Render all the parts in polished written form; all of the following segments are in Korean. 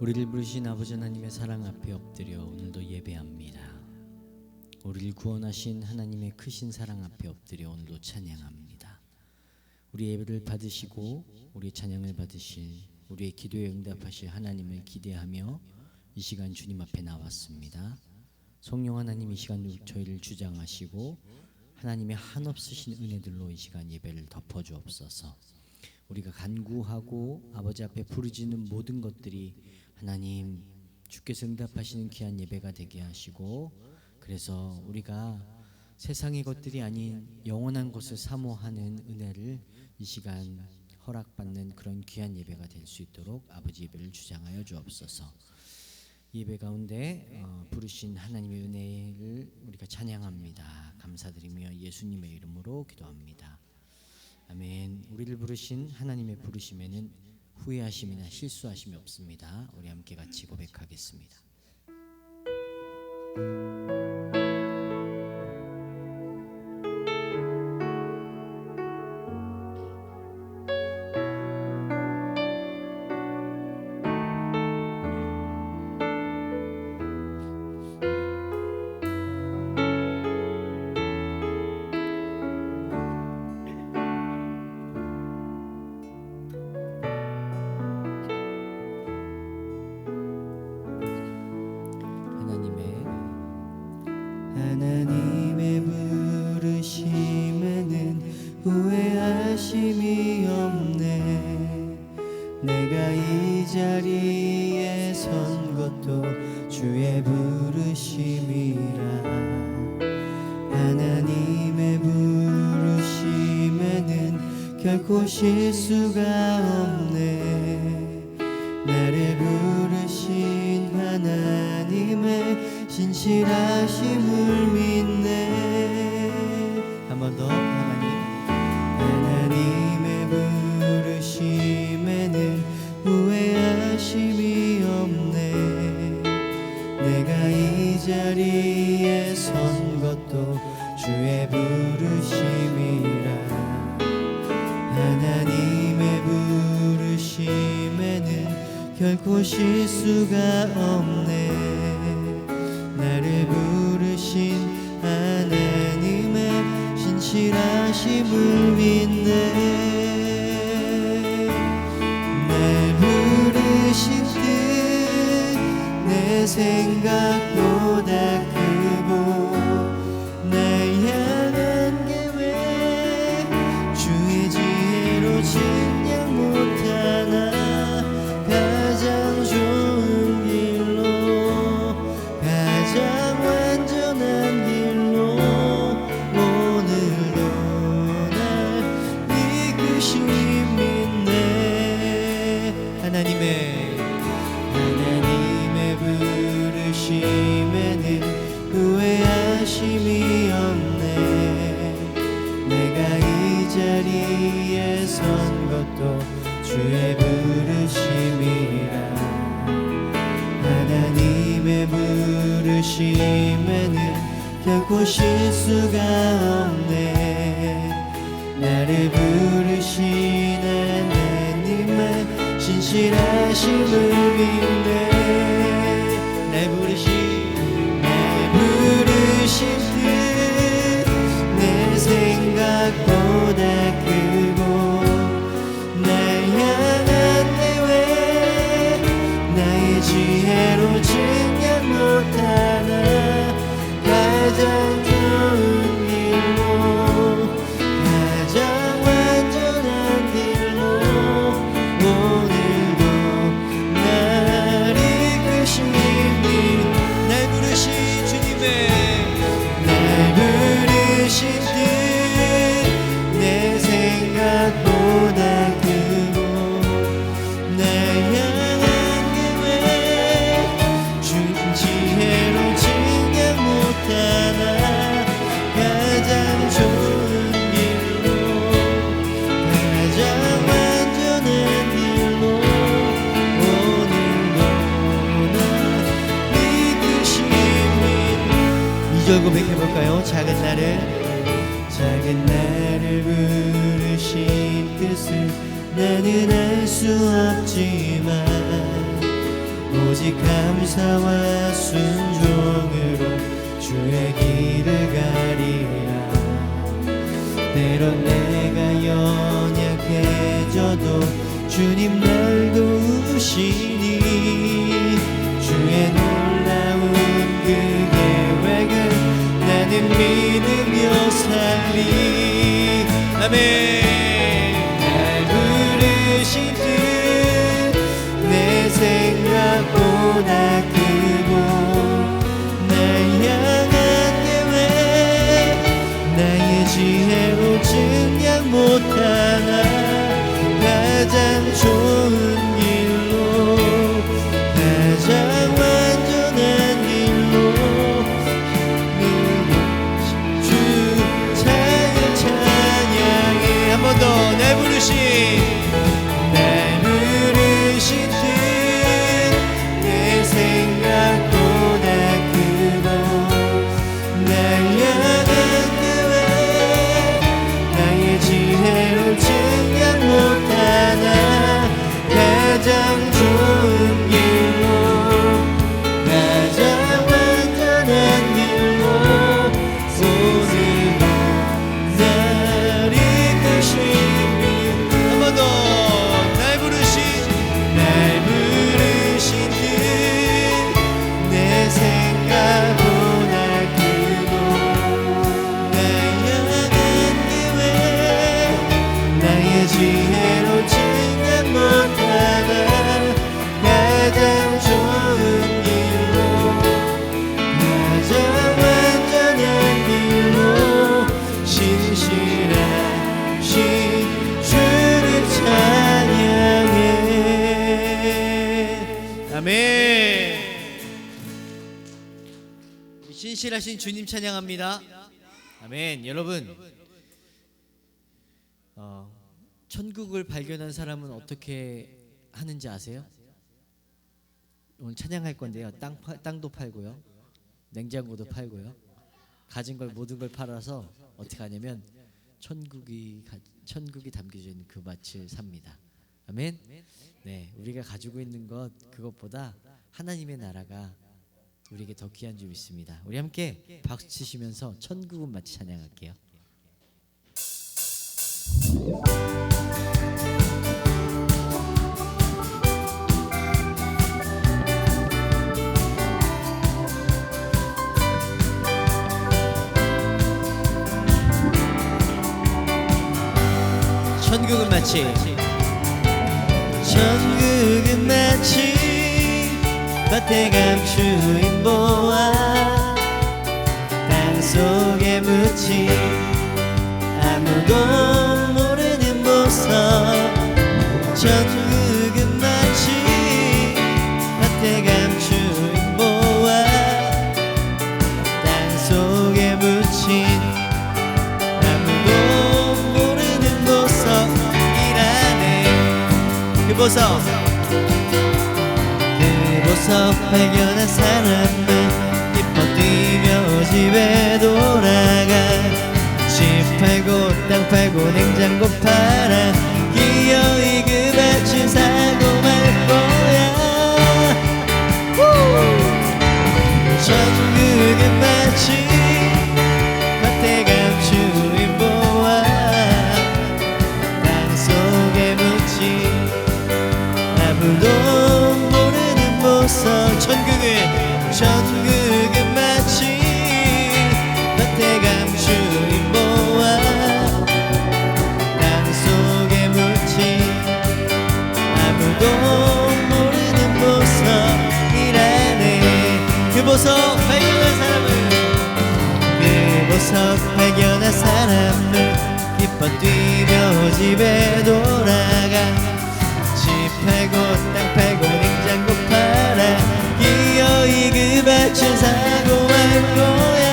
우리를 부르신 아버지 하나님의 사랑 앞에 엎드려 오늘도 예배합니다. 우리를 구원하신 하나님의 크신 사랑 앞에 엎드려 오늘도 찬양합니다. 우리 예배를 받으시고 우리 찬양을 받으실, 우리의 기도에 응답하실 하나님을 기대하며 이 시간 주님 앞에 나왔습니다. 성령 하나님, 이 시간 저희를 주장하시고 하나님의 한없으신 은혜들로 이 시간 예배를 덮어주옵소서. 우리가 간구하고 아버지 앞에 부르짖는 모든 것들이 하나님 주께서 응답하시는 귀한 예배가 되게 하시고, 그래서 우리가 세상의 것들이 아닌 영원한 것을 사모하는 은혜를 이 시간 허락받는 그런 귀한 예배가 될 수 있도록 아버지 예배를 주장하여 주옵소서. 예배 가운데 부르신 하나님의 은혜를 우리가 찬양합니다. 감사드리며 예수님의 이름으로 기도합니다. 아멘. 우리를 부르신 하나님의 부르심에는 후회하심이나 실수하심이 없습니다. 우리 함께 같이 고백하겠습니다. 하나님의 부르심에는 후회하심이 없네. 내가 이 자리에 선 것도 주의 부르심이라. 하나님의 부르심에는 결코 실수가 없네. 나를 부르신 하나님의 신실하심을 믿네. 한 번 더. 하나님의 부르심에는 후회하심이 없네. 내가 이 자리에 선 것도 주의 부르심이라. 하나님의 부르심에는 결코 실수가 없네. 나를 부르신 하나님의 신실하심을 믿네. 날 부르신 뜻 내 생각보다 크고, 날 향한 계획 주의 지혜로 측량 못하나. 가장 좋은 길로, 가장 완전한 길로 오늘도 날 이끄심 믿네. 하나님의 부르심에는 후회하심이 없네. 내가 이 자리에 선 것도 주의 부르심이라. 하나님의 부르심에는 결코 실수가 없네. 나를 부르신 하나님의 신실하심을 믿네. 날 부르신 뜻 내 생각보다 크고, 날 향한 계획 나의 지혜로 측량 못하나. 가장 좋은 길로, 가장 완전한 길로 오늘도 날 이끄심. 날 부르신 주님의, 날 부르신 뜻 내 생각보다 크고, 날 향한 계획 주 지혜로 측량 못하나. 가장 좋은 길로, 가장 완전한 길로 오늘도 날 이끄심이. 2절 고백해볼까요? 작은 나를 부르신 뜻을 나는 알 수 없지만 오직 감사와 순종으로 주의 길을 가리라. 때론 내가 연약해져도 주님 날 도우시니 주의 놀라운 그 계획을 나는 믿으며 살리. 아멘. 날 부르신 뜻 내 생각보다 크고 날 향한 계획 나의 지혜로 증량 못하나 가장 좋은 길로 가장 완전한 길로 주 찬양해. 한 번 더. 날 부르신 뜻 내 생각보다 크고 날 향한 계획 나의 지혜로 증량 못하나 가장 좋은 길로 가장 완전한 길로 오늘도 날 이끄시니. 한 번 더. 날 부르신 뜻 내 생각보다 크고 날 향한 계획 나의 지혜로 증량 못하나 가장 좋은 길로 가장 완전한 길로 신실하신 주를 찬양해. 아멘. 신실하신 주님 찬양합니다. 아멘. 여러분, 천국을 발견한 사람은 어떻게 하는지 아세요? 오늘 찬양할 건데요. 땅도 팔고요, 냉장고도 팔고요, 가진 걸 모든 걸 팔아서 어떻게 하냐면 천국이 담겨져 있는 그 밭을 삽니다. 아멘. 네, 우리가 가지고 있는 것 그것보다 하나님의 나라가 우리에게 더 귀한 줄 믿습니다. 우리 함께 박수 치시면서 천국은 마치 찬양할게요. 천국은 마치 밭에 감추인 보화 땅속에 묻힌 아무도 모르는 보석. 천국은 마치 밭에 감추인 보화 땅속에 묻힌 아무도 모르는 보석이라네. 그 보석 발견한 사람은 기뻐 뛰며 집에 돌아가. 집 팔고 땅 팔고 냉장고 팔아 기어이 그 밭을 사고 말 거야. 천국은 마치 밭에 감추인 보화 땅속에 묻힌 아무도 천국은 마치 밭에 감추인 보화 땅속에 묻힌 아무도 모르는 보석이라네. 그 보석 발견한 사람을 기뻐 뛰며 집에 돌아가. 집 팔고 땅 팔고 냉장고 팔아 기어이 그 밭을 사고 말 거야.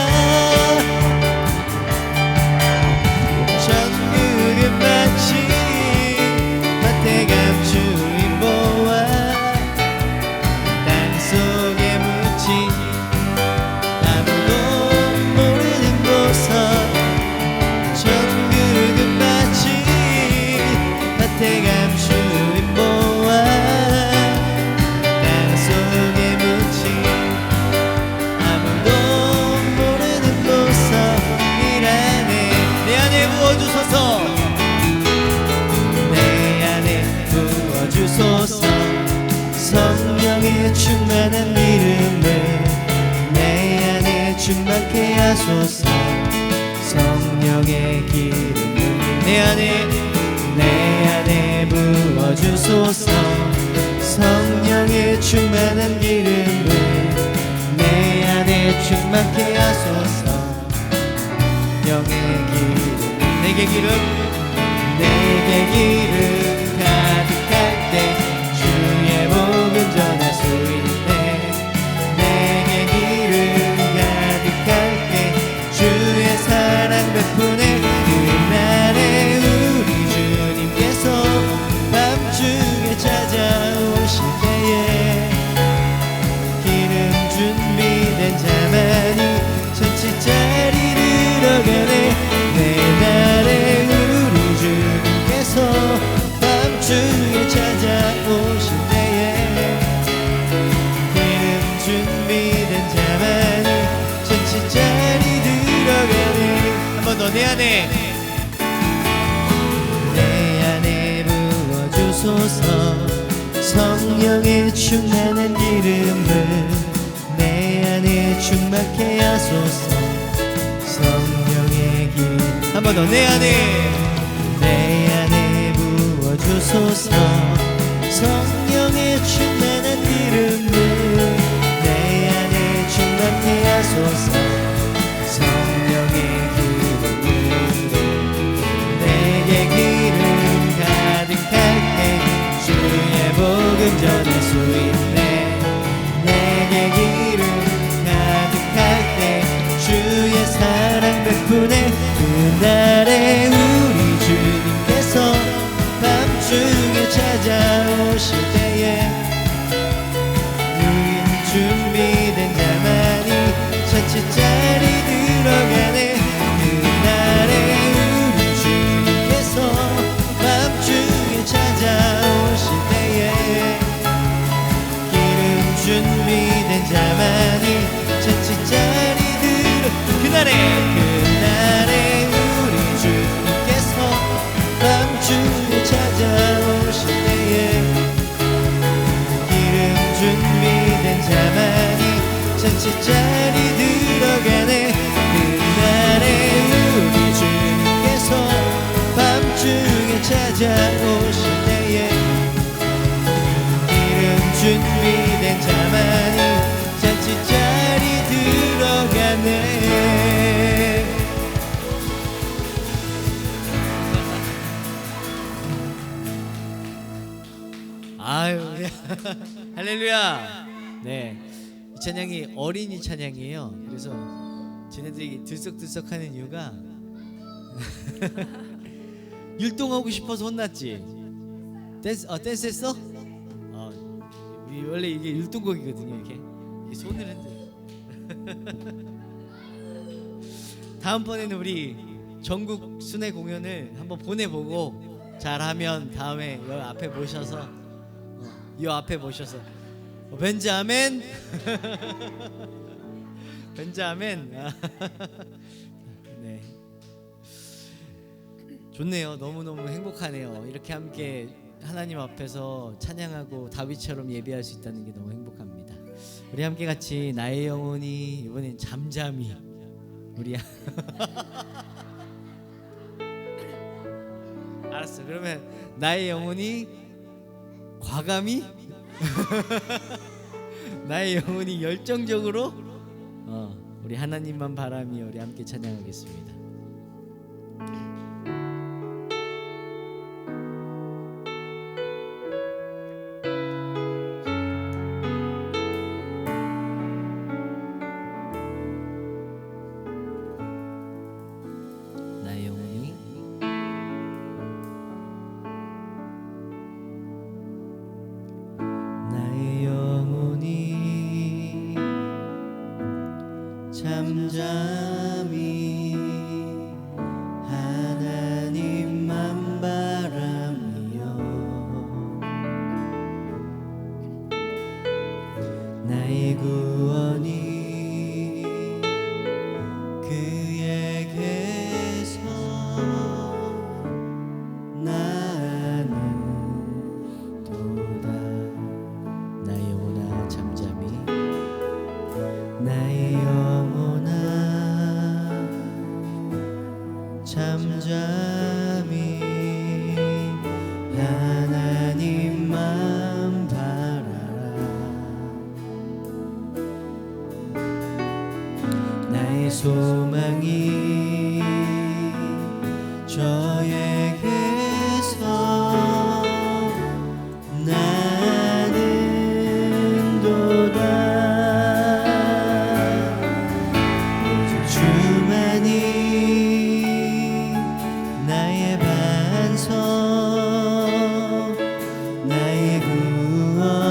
천국은 마치 밭에 감추인 보화 땅속에 묻힌 아무도 모르는 보석. 천국은 마치 밭에 감추인 보화 땅속에 충만한 기름을 내 안에 충만케 하소서. 성령의 기름을 내 안에 부어주소서. 성령의 충만한 기름을 내 안에 충만케 하소서. 영의 기름 내게 기름 가득할 때 주의 복음 전할 수 있네. 내게 기름 가득할 때 주의 사랑 베푸네. 그날에 우리 주님께서 밤중에 찾아오실 때에 기름 준비된 자만이 천치짜리 들어가네. 내날에 우리 주님께서 밤중에 찾아오실 때에 기름 준비된 자만이 천치짜리 들어가네. 한 번 더 내 안에 부어주소서. 성령의 충만한 기름을 내 안에 충만케 하소서. 성령의 기름 한 번 더 내 안에 부어주소서. 성령의 충만한 기름을 내 안에 충만케 하소서. 성령의 기름을 내게 기름 가득할 때 주의 복음 전할 수 있네. 내게 기름 가득할 때 주의 사랑 베푸네. 그날에 우리 주님께서 밤중에 찾아오실 때에 기름 준비된 자만이 천치짜리 들어가네. 그날에 우리 주님께서 밤중에 찾아오실 때에 기름 준비된 자만이 천치짜리 그날에 우리 주님께서 밤중에 찾아오실 때에 기름 준비된 자만이 천치짜리 들어가네. 그날에 우리 주님께서 밤중에 찾아오실 때에 기름 준비된 자만이 천치짜리 들어가네. 아유, 할렐루야. 네, 이 찬양이 어린이 찬양이에요. 그래서 쟤네들이 들썩들썩하는 이유가 율동하고 싶어서 혼났지. 댄스했어? 원래 이게 율동곡이거든요. 이렇게 손을 흔들. 다음번에는 우리 전국 순회 공연을 한번 보내보고 잘하면 다음에 여 앞에 모셔서 벤자멘 벤자멘. 네, 좋네요. 너무너무 행복하네요. 이렇게 함께 하나님 앞에서 찬양하고 다윗처럼 예배할 수 있다는 게 너무 행복합니다. 우리 함께 같이 나의 영혼이 이번엔 잠잠히 우리 알았어. 그러면 나의 영혼이 과감히 나의 영혼이 열정적으로 우리 하나님만 바라며 우리 함께 찬양하겠습니다. 잠잠히 하나님만 바라며 나의 구원이 그에게서 나는 도다. 나의 영혼아 잠잠히 잠잠히 하나님만 바라라. 나의 소망이 저에게서 나는 도다. 오직 주만이 나의 반석, 나의 구원이시니.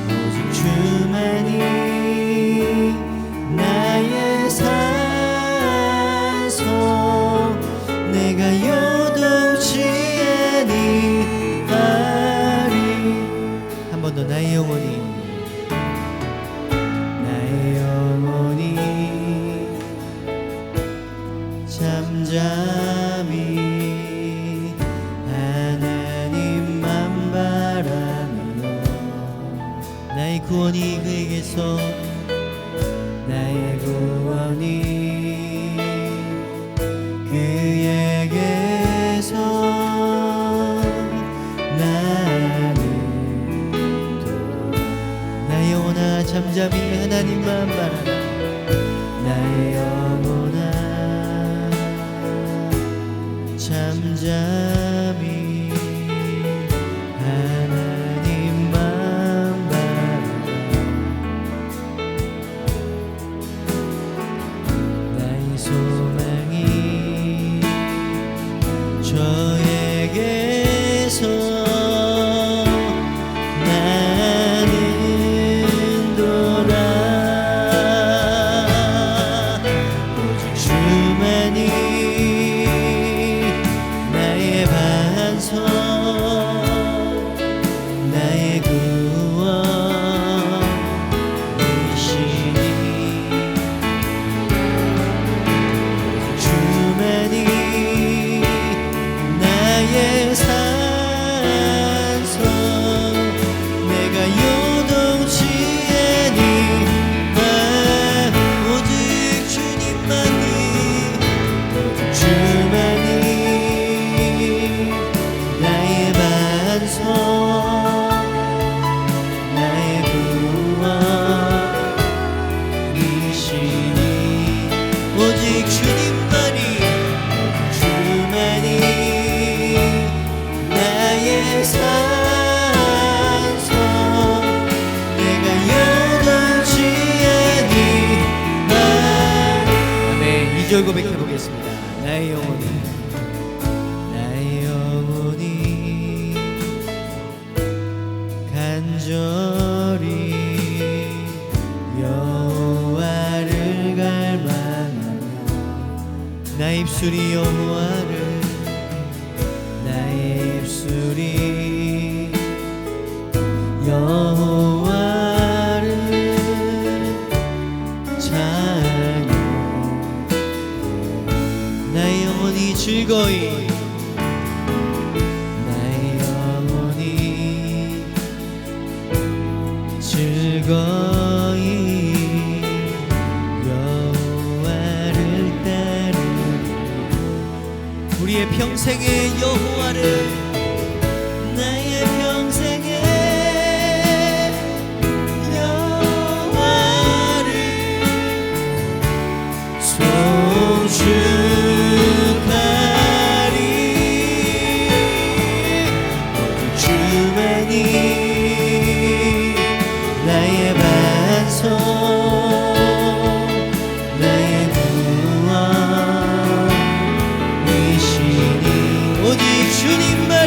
오직 주만이 나의 산소, 내가 요동치 아니하리. 한 번 더 나의 영혼이, 나의 영혼이 잠잠히 하나님만 바라며. 나의 구원이 그에게서, 나의 구원이 그에게서 나는 나의 영혼아 잠잠히 하나님만 바라라. 나의 영혼아 잠잠히 하나님만 바라라. 나의 소망이 저에게서 나는 도다. 오직 주만이 나의 반석, 나의 구원이시니. 주만이 나의 산소, 내가 요동치 아니하. 오직 주님만이, 오직 주만이 나의 반석, 나의 구원이시니. 오직 주님만이, 주만이 나의 산소, 내가 요동치 아니하. 아멘. 2절 고백해 보겠습니다. 나의 영혼이, 나의 영혼이 간절히 여호와를 갈망하며. 나의 입술이 여호와를, 나의 입술이 여호와를 찬양해. 나의 영혼이 즐거이, 나의 영혼이 즐거이 여호와를 따르리. 우리의 평생의 여호와를, 나의 평생의 여호와를 송축하리. 오직 주만이 나의 반석, 나의 구원이시니. 오직 주님만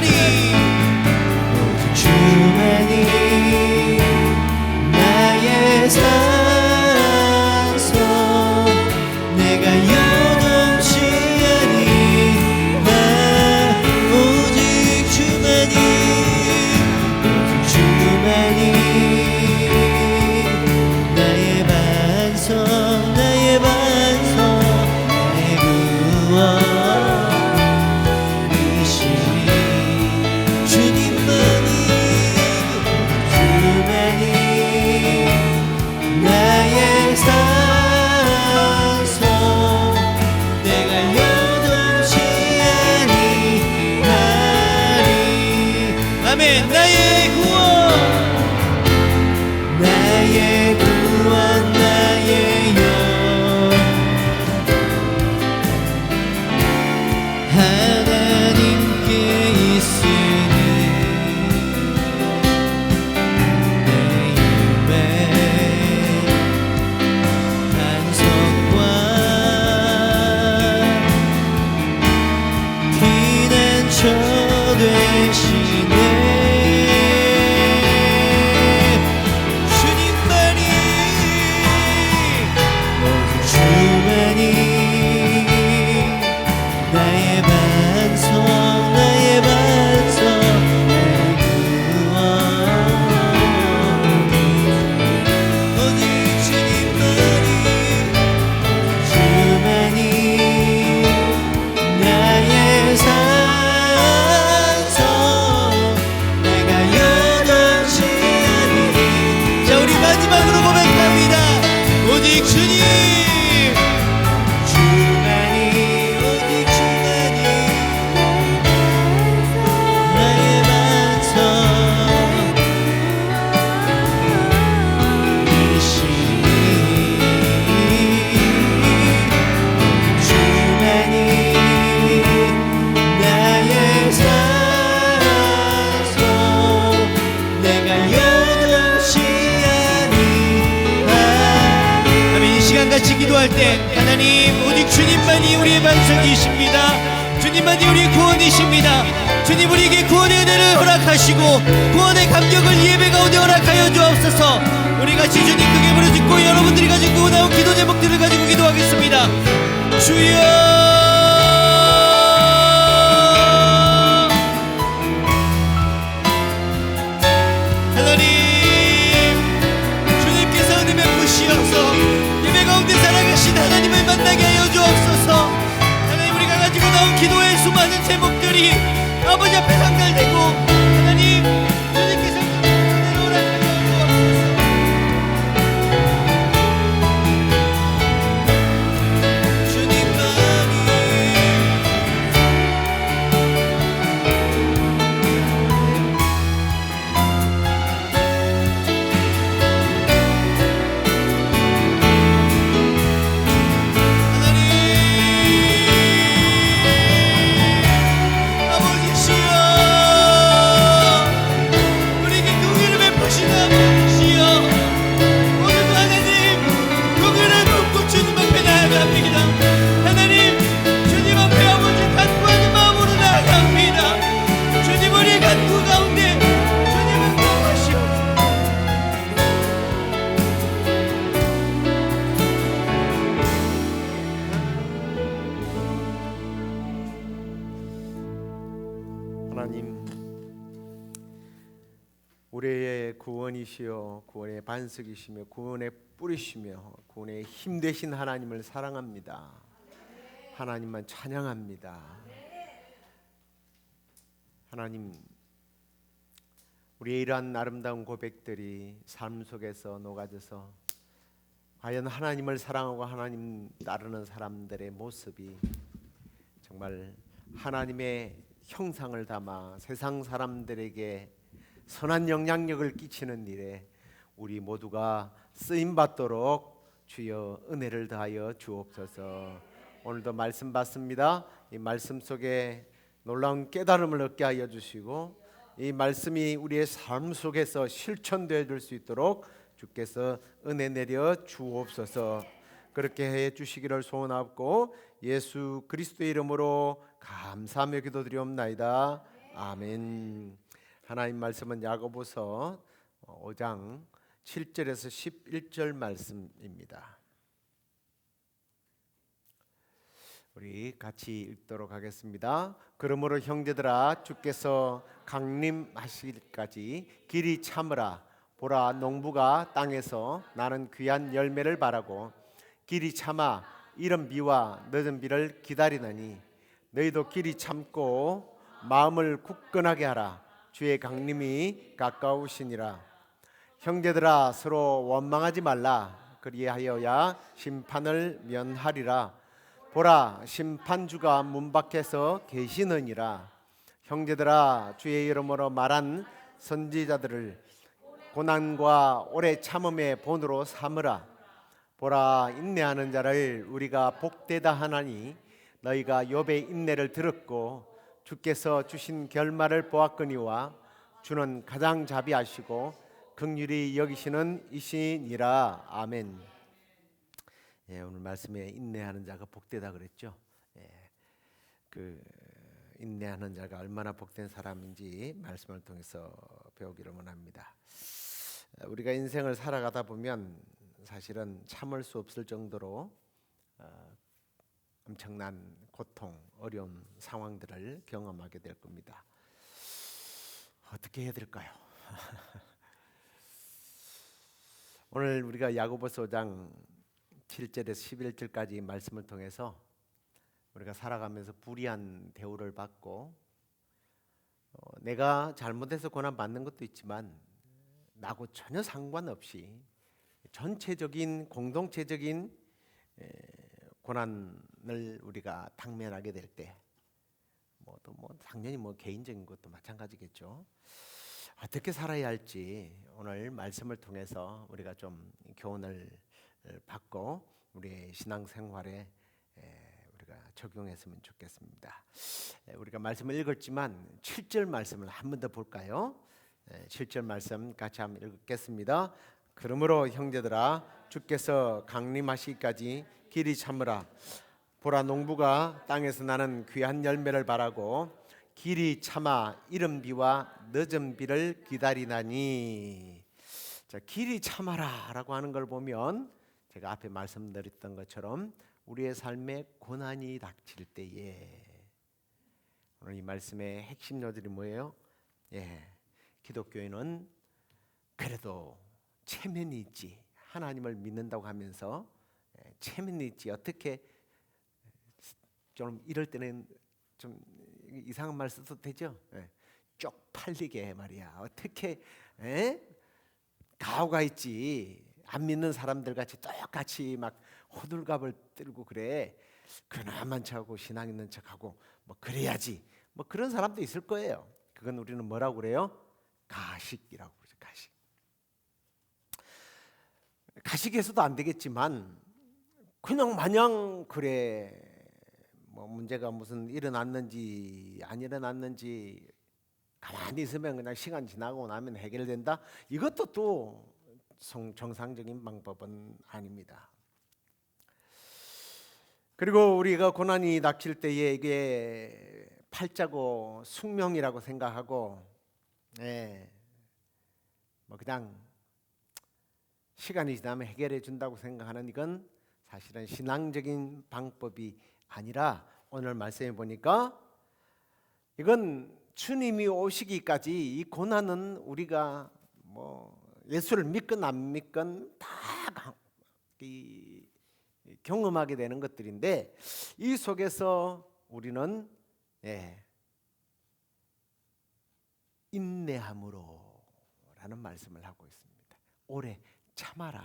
기도할 때 하나님 오직 주님만이 우리의 반석이십니다. 주님만이 우리의 구원이십니다. 주님 우리에게 구원의 은혜를 허락하시고 구원의 감격을 예배 가운데 허락하여 주옵소서. 우리 같이 주님 크게 부르짖고 여러분들이 가지고 나온 기도 제목들을 가지고 기도하겠습니다. 주여 하나님을 만나게 하여 주옵소서. 하나님 우리가 가지고 나온 기도의 수많은 제목들이 아버지 앞에 상달되고 하나님 주님께서 그대로 허락하여 주옵소서. 주님만이 우리의 구원이시여 구원의 반석이시며 구원의 뿌리시며 구원의 힘 되신 하나님을 사랑합니다. 하나님만 찬양합니다. 하나님 우리의 이러한 아름다운 고백들이 삶 속에서 녹아져서 과연 하나님을 사랑하고 하나님 따르는 사람들의 모습이 정말 하나님의 형상을 담아 세상 사람들에게 선한 영향력을 끼치는 일에 우리 모두가 쓰임 받도록 주여 은혜를 다하여 주옵소서. 오늘도 말씀 받습니다. 이 말씀 속에 놀라운 깨달음을 얻게 하여 주시고 이 말씀이 우리의 삶 속에서 실천되어 줄 수 있도록 주께서 은혜 내려 주옵소서. 그렇게 해 주시기를 소원하고 예수 그리스도의 이름으로 감사하며 기도드리옵나이다. 아멘. 하나님 말씀은 야고보서 5장 7절에서 11절 말씀입니다. 우리 같이 읽도록 하겠습니다. 그러므로 형제들아 주께서 강림하시기까지 길이 참으라. 보라 농부가 땅에서 나는 귀한 열매를 바라고 길이 참아 이른 비와 늦은 비를 기다리나니 너희도 길이 참고 마음을 굳건하게 하라. 주의 강림이 가까우시니라. 형제들아 서로 원망하지 말라. 그리하여야 심판을 면하리라. 보라 심판주가 문 밖에서 계시느니라. 형제들아 주의 이름으로 말한 선지자들을 고난과 오래 참음의 본으로 삼으라. 보라 인내하는 자를 우리가 복되다 하나니 너희가 욥의 인내를 들었고 주께서 주신 결말을 보았거니와 주는 가장 자비하시고 긍휼히 여기시는 이시니라. 아멘. 오늘 말씀에 인내하는 자가 복되다 그랬죠. 그 인내하는 자가 얼마나 복된 사람인지 말씀을 통해서 배우기를 원합니다. 우리가 인생을 살아가다 보면 사실은 참을 수 없을 정도로 엄청난 고통, 어려운 상황들을 경험하게 될 겁니다. 어떻게 해야 될까요? 오늘 우리가 야고보서 5장 7절에서 11절까지 말씀을 통해서 우리가 살아가면서 불의한 대우를 받고 내가 잘못해서 고난 받는 것도 있지만 나하고 전혀 상관없이 전체적인 공동체적인 고난을 우리가 당면하게 될 때 당연히 개인적인 것도 마찬가지겠죠. 어떻게 살아야 할지 오늘 말씀을 통해서 우리가 좀 교훈을 받고 우리의 신앙생활에 우리가 적용했으면 좋겠습니다. 우리가 말씀을 읽었지만 7절 말씀을 한 번 더 볼까요? 7절 말씀 같이 한번 읽겠습니다. 그러므로 형제들아 주께서 강림하시기까지 길이 참으라. 보라, 농부가 땅에서 나는 귀한 열매를 바라고 길이 참아 이른 비와 늦은 비를 기다리나니. 자, 길이 참아라라고 하는 걸 보면 제가 앞에 말씀드렸던 것처럼 우리의 삶에 고난이 닥칠 때에, 오늘 이 말씀의 핵심 요절이 뭐예요? 기독교인은 그래도 체면이 있지, 하나님을 믿는다고 하면서 체면이 있지, 어떻게 좀 이럴 때는 좀 이상한 말 써도 되죠? 쪽팔리게 말이야. 어떻게 가오가 있지, 안 믿는 사람들 같이 똑같이 막 호들갑을 떨고 그래. 그나만 척하고 신앙 있는 척하고 뭐 그래야지. 뭐 그런 사람도 있을 거예요. 그건 우리는 뭐라고 그래요? 가식이라고 그러죠. 가식. 가식해서도 안 되겠지만 그냥 마냥 그래, 뭐 문제가 무슨 일어났는지 안 일어났는지 가만히 있으면 그냥 시간 지나고 나면 해결된다. 이것도 또 정상적인 방법은 아닙니다. 그리고 우리가 고난이 닥칠 때에 이게 팔자고 숙명이라고 생각하고 뭐 그냥 시간이 지나면 해결해 준다고 생각하는, 이건 사실은 신앙적인 방법이 아니라 오늘 말씀해 보니까 이건 주님이 오시기까지 이 고난은 우리가 뭐 예수를 믿건 안 믿건 다 경험하게 되는 것들인데, 이 속에서 우리는 인내함으로 라는 말씀을 하고 있습니다. 오래 참아라.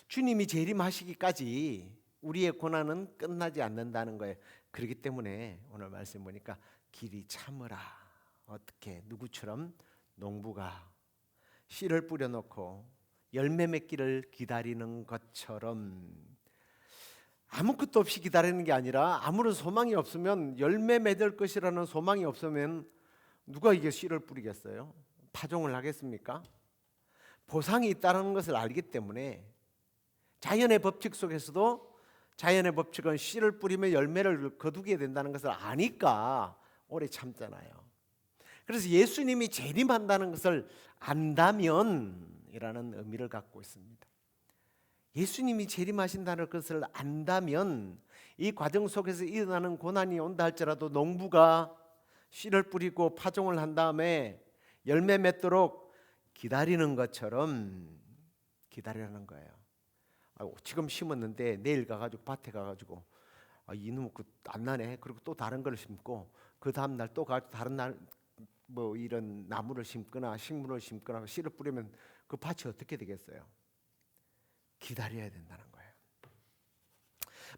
주님이 재림하시기까지 우리의 고난은 끝나지 않는다는 거예요. 그렇기 때문에 오늘 말씀 보니까 길이 참으라. 어떻게, 누구처럼? 농부가 씨를 뿌려놓고 열매 맺기를 기다리는 것처럼, 아무것도 없이 기다리는 게 아니라 아무런 소망이 없으면, 열매 맺을 것이라는 소망이 없으면 누가 이게 씨를 뿌리겠어요? 파종을 하겠습니까? 보상이 있다는 것을 알기 때문에, 자연의 법칙 속에서도 자연의 법칙은 씨를 뿌리면 열매를 거두게 된다는 것을 아니까 오래 참잖아요. 그래서 예수님이 재림한다는 것을 안다면 이라는 의미를 갖고 있습니다. 예수님이 재림하신다는 것을 안다면 이 과정 속에서 일어나는 고난이 온다 할지라도 농부가 씨를 뿌리고 파종을 한 다음에 열매 맺도록 기다리는 것처럼 기다리라는 거예요. 지금 심었는데 내일 가가지고 밭에 가가지고 이놈 안 나네. 그리고 또 다른 걸 심고 그 다음 날 또 가서 다른 날 뭐 이런 나무를 심거나 식물을 심거나 씨를 뿌리면 그 밭이 어떻게 되겠어요? 기다려야 된다는 거예요.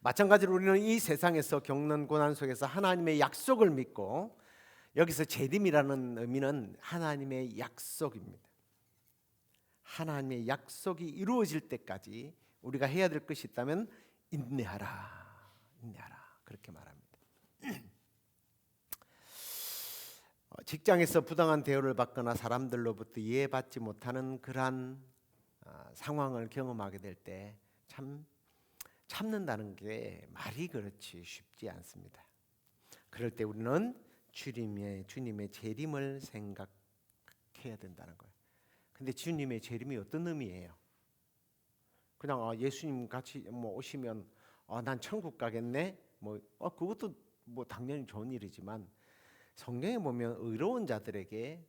마찬가지로 우리는 이 세상에서 겪는 고난 속에서 하나님의 약속을 믿고, 여기서 재림이라는 의미는 하나님의 약속입니다. 하나님의 약속이 이루어질 때까지 우리가 해야 될 것이 있다면 인내하라, 인내하라, 그렇게 말합니다. 직장에서 부당한 대우를 받거나 사람들로부터 이해받지 못하는 그러한 상황을 경험하게 될 때 참 참는다는 게 말이 그렇지 쉽지 않습니다. 그럴 때 우리는 주님의 재림을 생각해야 된다는 거예요. 근데 주님의 재림이 어떤 의미예요? 그냥 예수님 같이 뭐 오시면 난 천국 가겠네. 그것도 뭐 당연히 좋은 일이지만, 성경에 보면 의로운 자들에게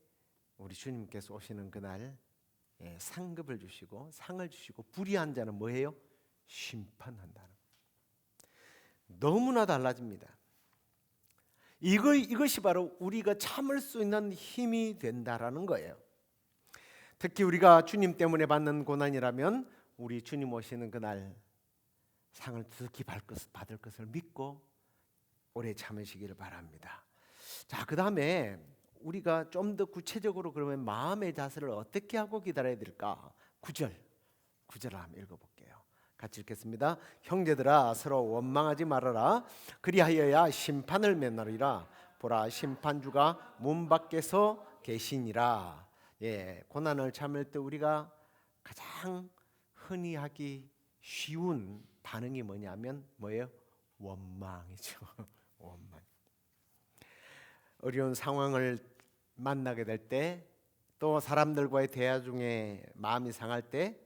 우리 주님께서 오시는 그날 상급을 주시고 상을 주시고, 불의한 자는 뭐예요? 심판한다는. 너무나 달라집니다. 이것이 바로 우리가 참을 수 있는 힘이 된다라는 거예요. 특히 우리가 주님 때문에 받는 고난이라면 우리 주님 오시는 그날 상을 두둑히 받을 것을 믿고 오래 참으시기를 바랍니다. 자, 그 다음에 우리가 좀 더 구체적으로 그러면 마음의 자세를 어떻게 하고 기다려야 될까? 9절을 한번 읽어볼게요. 같이 읽겠습니다. 형제들아 서로 원망하지 말아라. 그리하여야 심판을 면하리라. 보라, 심판주가 문 밖에서 계시니라. 고난을 참을 때 우리가 가장 흔히 하기 쉬운 반응이 뭐냐면 뭐예요? 원망이죠. 원망. 어려운 상황을 만나게 될 때, 또 사람들과의 대화 중에 마음이 상할 때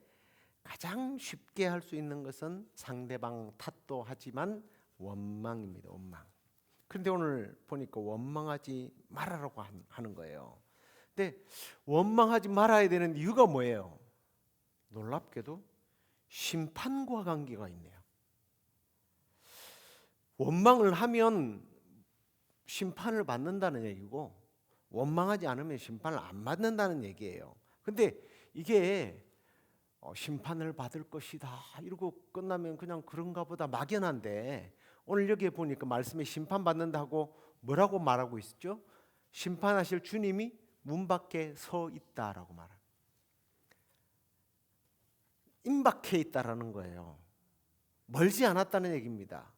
가장 쉽게 할 수 있는 것은 상대방 탓도 하지만 원망입니다. 원망. 그런데 오늘 보니까 원망하지 말아라고 하는 거예요. 근데 원망하지 말아야 되는 이유가 뭐예요? 놀랍게도 심판과 관계가 있네요. 원망을 하면 심판을 받는다는 얘기고, 원망하지 않으면 심판을 안 받는다는 얘기예요. 근데 이게 심판을 받을 것이다 이러고 끝나면 그냥 그런가 보다 막연한데, 오늘 여기에 보니까 말씀에 심판받는다고 뭐라고 말하고 있었죠? 심판하실 주님이 문 밖에 서 있다라고 말합니다. 임박해 있다라는 거예요. 멀지 않았다는 얘기입니다.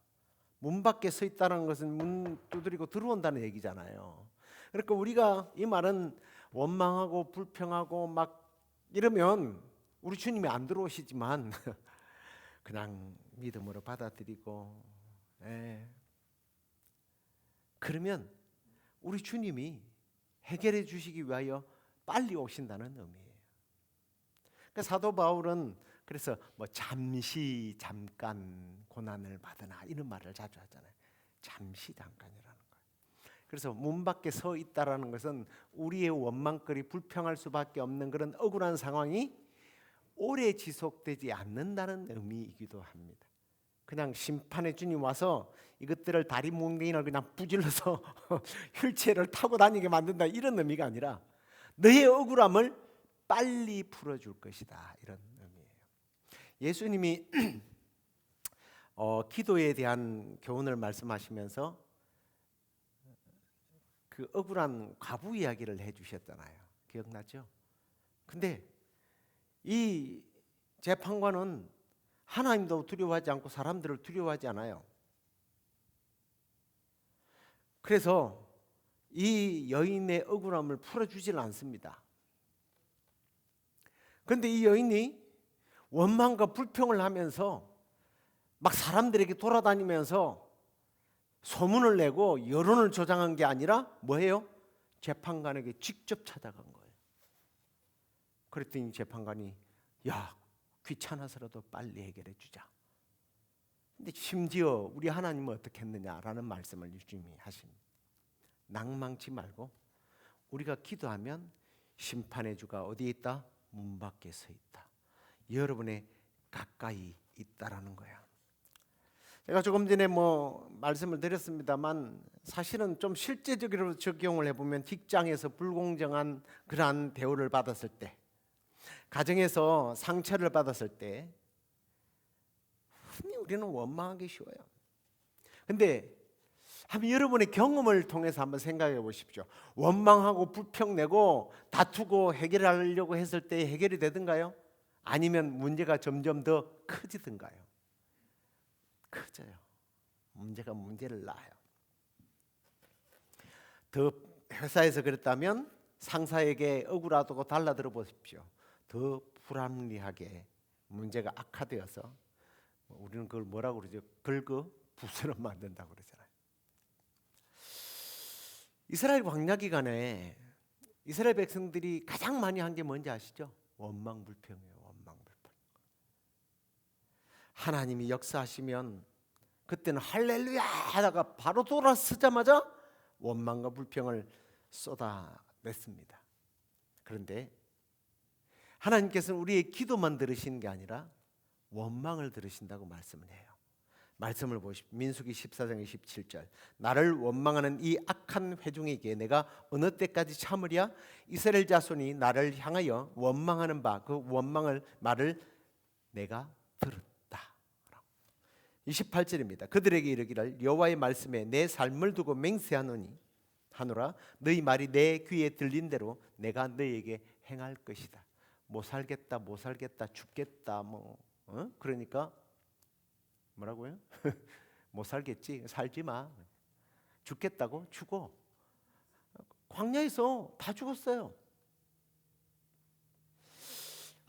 문 밖에 서 있다는 것은 문 두드리고 들어온다는 얘기잖아요. 그러니까 우리가 이 말은 원망하고 불평하고 막 이러면 우리 주님이 안 들어오시지만 그냥 믿음으로 받아들이고, 그러면 우리 주님이 해결해 주시기 위하여 빨리 오신다는 의미예요. 그러니까 사도 바울은 그래서 뭐 잠시 잠깐 고난을 받으나 이런 말을 자주 하잖아요. 잠시 잠깐이라는 거예요. 그래서 문 밖에 서 있다라는 것은 우리의 원망거리, 불평할 수밖에 없는 그런 억울한 상황이 오래 지속되지 않는다는 의미이기도 합니다. 그냥 심판의 주님 와서 이것들을 다리 뭉댕이를 그냥 부질러서 휠체어를 타고 다니게 만든다 이런 의미가 아니라 너의 억울함을 빨리 풀어줄 것이다 이런 의미예요. 예수님이 기도에 대한 교훈을 말씀하시면서 그 억울한 과부 이야기를 해주셨잖아요. 기억나죠? 근데 이 재판관은 하나님도 두려워하지 않고 사람들을 두려워하지 않아요. 그래서 이 여인의 억울함을 풀어주질 않습니다. 그런데 이 여인이 원망과 불평을 하면서 막 사람들에게 돌아다니면서 소문을 내고 여론을 조장한 게 아니라 뭐예요? 재판관에게 직접 찾아간 거예요. 그랬더니 재판관이 야, 귀찮아서라도 빨리 해결해 주자. 근데 심지어 우리 하나님은 어떻게 했느냐라는 말씀을 주님이 하십니다. 낭망치 말고 우리가 기도하면 심판의 주가 어디에 있다? 문 밖에 서 있다. 여러분의 가까이 있다라는 거야. 제가 조금 전에 말씀을 드렸습니다만 사실은 좀 실제적으로 적용을 해보면 직장에서 불공정한 그러한 대우를 받았을 때, 가정에서 상처를 받았을 때 흔히 우리는 원망하기 쉬워요. 근데 한번 여러분의 경험을 통해서 한번 생각해 보십시오. 원망하고 불평내고 다투고 해결하려고 했을 때 해결이 되든가요? 아니면 문제가 점점 더 커지든가요? 커져요. 문제가 문제를 낳아요. 더 회사에서 그랬다면 상사에게 억울하다고 달라들어 보십시오. 더 불합리하게 문제가 악화되어서 우리는 그걸 뭐라고 그러죠? 긁어 부스럼 만든다고 그러잖아요. 이스라엘 광야 기간에 이스라엘 백성들이 가장 많이 한 게 뭔지 아시죠? 원망불평이에요. 원망불평. 하나님이 역사하시면 그때는 할렐루야 하다가 바로 돌아서자마자 원망과 불평을 쏟아냈습니다. 그런데 하나님께서는 우리의 기도만 들으시는 게 아니라 원망을 들으신다고 말씀을 해요. 말씀을 보십시오. 민수기 14장 27절. 나를 원망하는 이 악한 회중에게 내가 어느 때까지 참으랴? 이스라엘 자손이 나를 향하여 원망하는 바 그 원망을 말을 내가 들었다. 28절입니다. 그들에게 이르기를 여호와의 말씀에 내 삶을 두고 맹세하노니 하노라. 너희 말이 내 귀에 들린 대로 내가 너희에게 행할 것이다. 못 살겠다, 못 살겠다, 죽겠다, 그러니까 뭐라고요? 못 살겠지, 살지 마. 죽겠다고 죽어. 광야에서 다 죽었어요.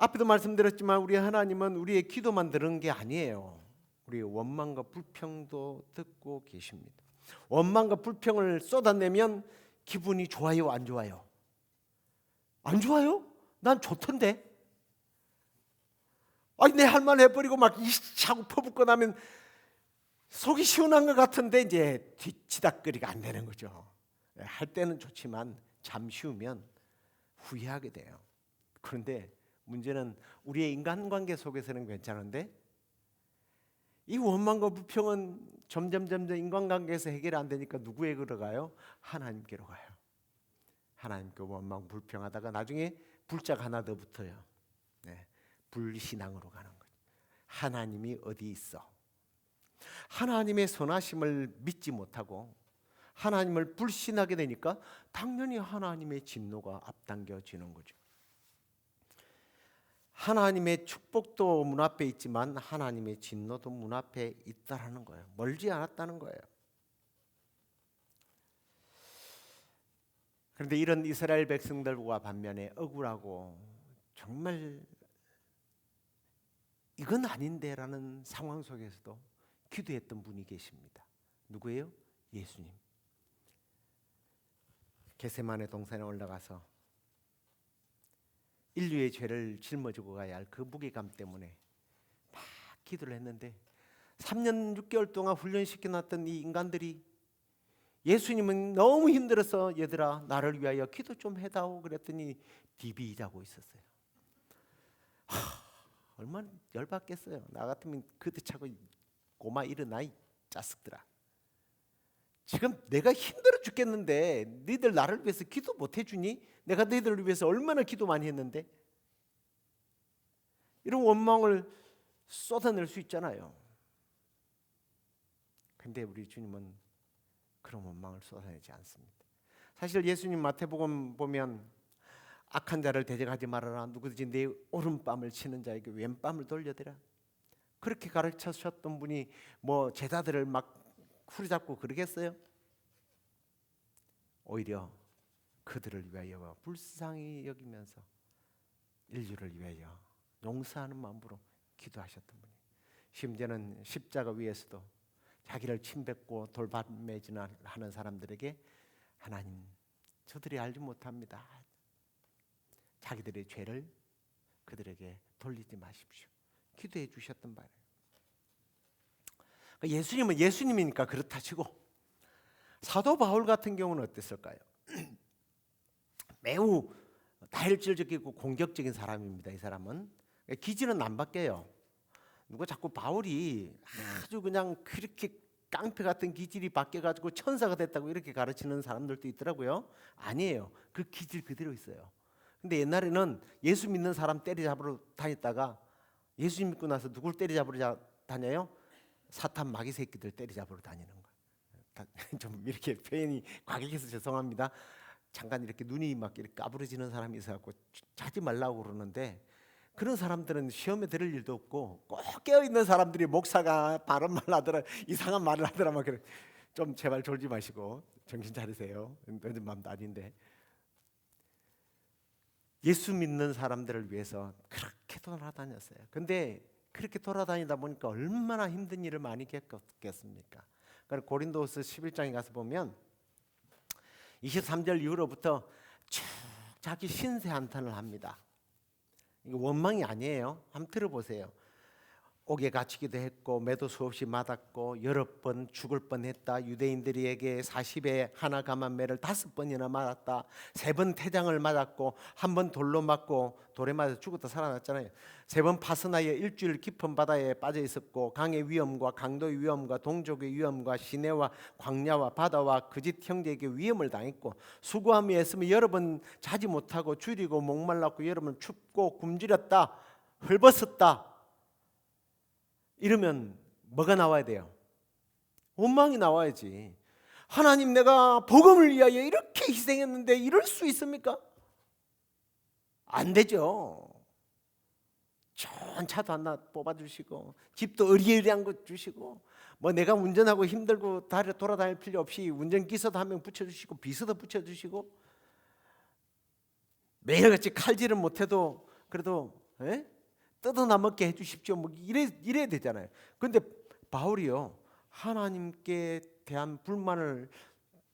앞에도 말씀드렸지만 우리 하나님은 우리의 기도만 들은 게 아니에요. 우리의 원망과 불평도 듣고 계십니다. 원망과 불평을 쏟아내면 기분이 좋아요, 안 좋아요? 안 좋아요? 난 좋던데. 아니 내 할 말 해버리고 막 이씨하고 퍼붓고 나면 속이 시원한 것 같은데 이제 뒤치다거리가 안 되는 거죠. 할 때는 좋지만 잠시 후면 후회하게 돼요. 그런데 문제는 우리의 인간관계 속에서는 괜찮은데 이 원망과 불평은 점점 인간관계에서 해결이 안 되니까 누구에게로 가요? 하나님께로 가요. 하나님께 원망 불평하다가 나중에 불자가 하나 더 붙어요. 네, 불신앙으로 가는 거죠. 하나님이 어디 있어? 하나님의 선하심을 믿지 못하고 하나님을 불신하게 되니까 당연히 하나님의 진노가 앞당겨지는 거죠. 하나님의 축복도 문 앞에 있지만 하나님의 진노도 문 앞에 있다라는 거예요. 멀지 않았다는 거예요. 그런데 이런 이스라엘 백성들과 반면에 억울하고 정말 이건 아닌데라는 상황 속에서도 기도했던 분이 계십니다. 누구예요? 예수님. 겟세마네 동산에 올라가서 인류의 죄를 짊어지고 가야 할 그 무게감 때문에 막 기도를 했는데 3년 6개월 동안 훈련시켜놨던 이 인간들이 예수님은 너무 힘들어서 얘들아 나를 위하여 기도 좀 해다오 그랬더니 디비 자고 있었어요. 얼마나 열받겠어요. 나 같으면 그때 차고 고마 일어나 이 짜식들아. 지금 내가 힘들어 죽겠는데 너희들 나를 위해서 기도 못 해주니? 내가 너희들을 위해서 얼마나 기도 많이 했는데? 이런 원망을 쏟아낼 수 있잖아요. 근데 우리 주님은 그런 원망을 쏟아내지 않습니다. 사실 예수님 마태복음 보면 악한 자를 대적하지 말아라. 누구든지 내 오른뺨을 치는 자에게 왼뺨을 돌려대라. 그렇게 가르치셨던 분이 뭐 제자들을 막 후려잡고 그러겠어요? 오히려 그들을 위하여 불쌍히 여기면서 인류를 위하여 용서하는 마음으로 기도하셨던 분이 심지어는 십자가 위에서도 자기를 침뱉고 돌밤매질하는 사람들에게 하나님 저들이 알지 못합니다. 자기들의 죄를 그들에게 돌리지 마십시오. 기도해 주셨던 바예요. 예수님은 예수님이니까 그렇다 치고 사도 바울 같은 경우는 어땠을까요? 매우 다혈질적이고 공격적인 사람입니다. 이 사람은 기질은 안 바뀌어요. 누가 자꾸 바울이 아주 그냥 그렇게 깡패 같은 기질이 바뀌어가지고 천사가 됐다고 이렇게 가르치는 사람들도 있더라고요. 아니에요. 그 기질 그대로 있어요. 근데 옛날에는 예수 믿는 사람 때려잡으러 다녔다가 예수 믿고 나서 누굴 때려잡으러 다녀요? 사탄 마귀 새끼들 때려잡으러 다니는 거예요. 좀 이렇게 표현이 과격해서 죄송합니다. 잠깐 이렇게 눈이 막 이렇게 까부러지는 사람이 있어갖고 자지 말라고 그러는데 그런 사람들은 시험에 들을 일도 없고 꼭 깨어 있는 사람들이 목사가 바른 말 하더라 이상한 말을 하더라 막 그래. 좀 제발 졸지 마시고 정신 차리세요. 너희 마음도 아닌데 예수 믿는 사람들을 위해서 그렇게 돌아다녔어요. 근데 그렇게 돌아다니다 보니까 얼마나 힘든 일을 많이 겪었겠습니까? 그래서 고린도후서 11장에 가서 보면 23절 이후로부터 쭉 자기 신세 한탄을 합니다. 이거 원망이 아니에요. 한번 들어보세요. 옥에 갇히기도 했고 매도 수없이 맞았고 여러 번 죽을 뻔했다. 유대인들에게 40에 하나 감한 매를 5번이나 맞았다. 3번 태장을 맞았고 한 번 돌로 맞고 돌에 맞아 죽었다 살아났잖아요. 3번 파스나에 일주일 깊은 바다에 빠져 있었고 강의 위험과 강도의 위험과 동족의 위험과 시내와 광야와 바다와 그짓 형제에게 위험을 당했고 수고함이 했으면 여러 번 자지 못하고 줄이고 목말랐고 여러 번 춥고 굶주렸다. 헐벗었다. 이러면 뭐가 나와야 돼요? 원망이 나와야지. 하나님 내가 복음을 위하여 이렇게 희생했는데 이럴 수 있습니까? 안 되죠. 좋은 차도 하나 뽑아주시고 집도 의리의리한 거 주시고 뭐 내가 운전하고 힘들고 돌아다닐 필요 없이 운전기사도 한 명 붙여주시고 비서도 붙여주시고 매일같이 칼질은 못해도 그래도 예? 뜯어나 먹게 해주십시오. 뭐 이래야 되잖아요. 근데 바울이요, 하나님께 대한 불만을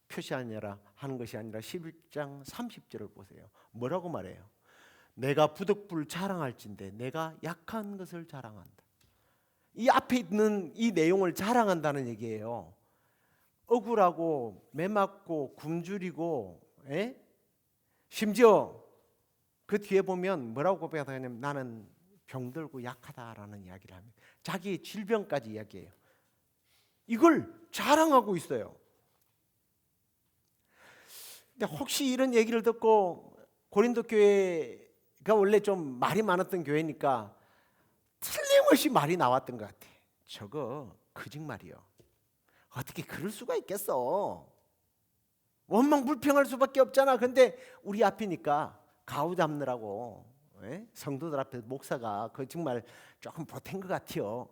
표시하느라 하는 것이 아니라 11장 30절을 보세요. 뭐라고 말해요? 내가 부득불 자랑할진대 내가 약한 것을 자랑한다. 이 앞에 있는 이 내용을 자랑한다는 얘기예요. 억울하고 매맞고 굶주리고, 심지어 그 뒤에 보면 뭐라고 고백하냐면 나는 병들고 약하다라는 이야기를 합니다. 자기의 질병까지 이야기해요. 이걸 자랑하고 있어요. 근데 혹시 이런 얘기를 듣고 고린도 교회가 원래 좀 말이 많았던 교회니까 틀림없이 말이 나왔던 것 같아. 저거 거짓말이요. 어떻게 그럴 수가 있겠어? 원망불평할 수밖에 없잖아. 근데 우리 앞이니까 가오 잡느라고 성도들 앞에 목사가 거짓말 조금 보탠 것 같아요.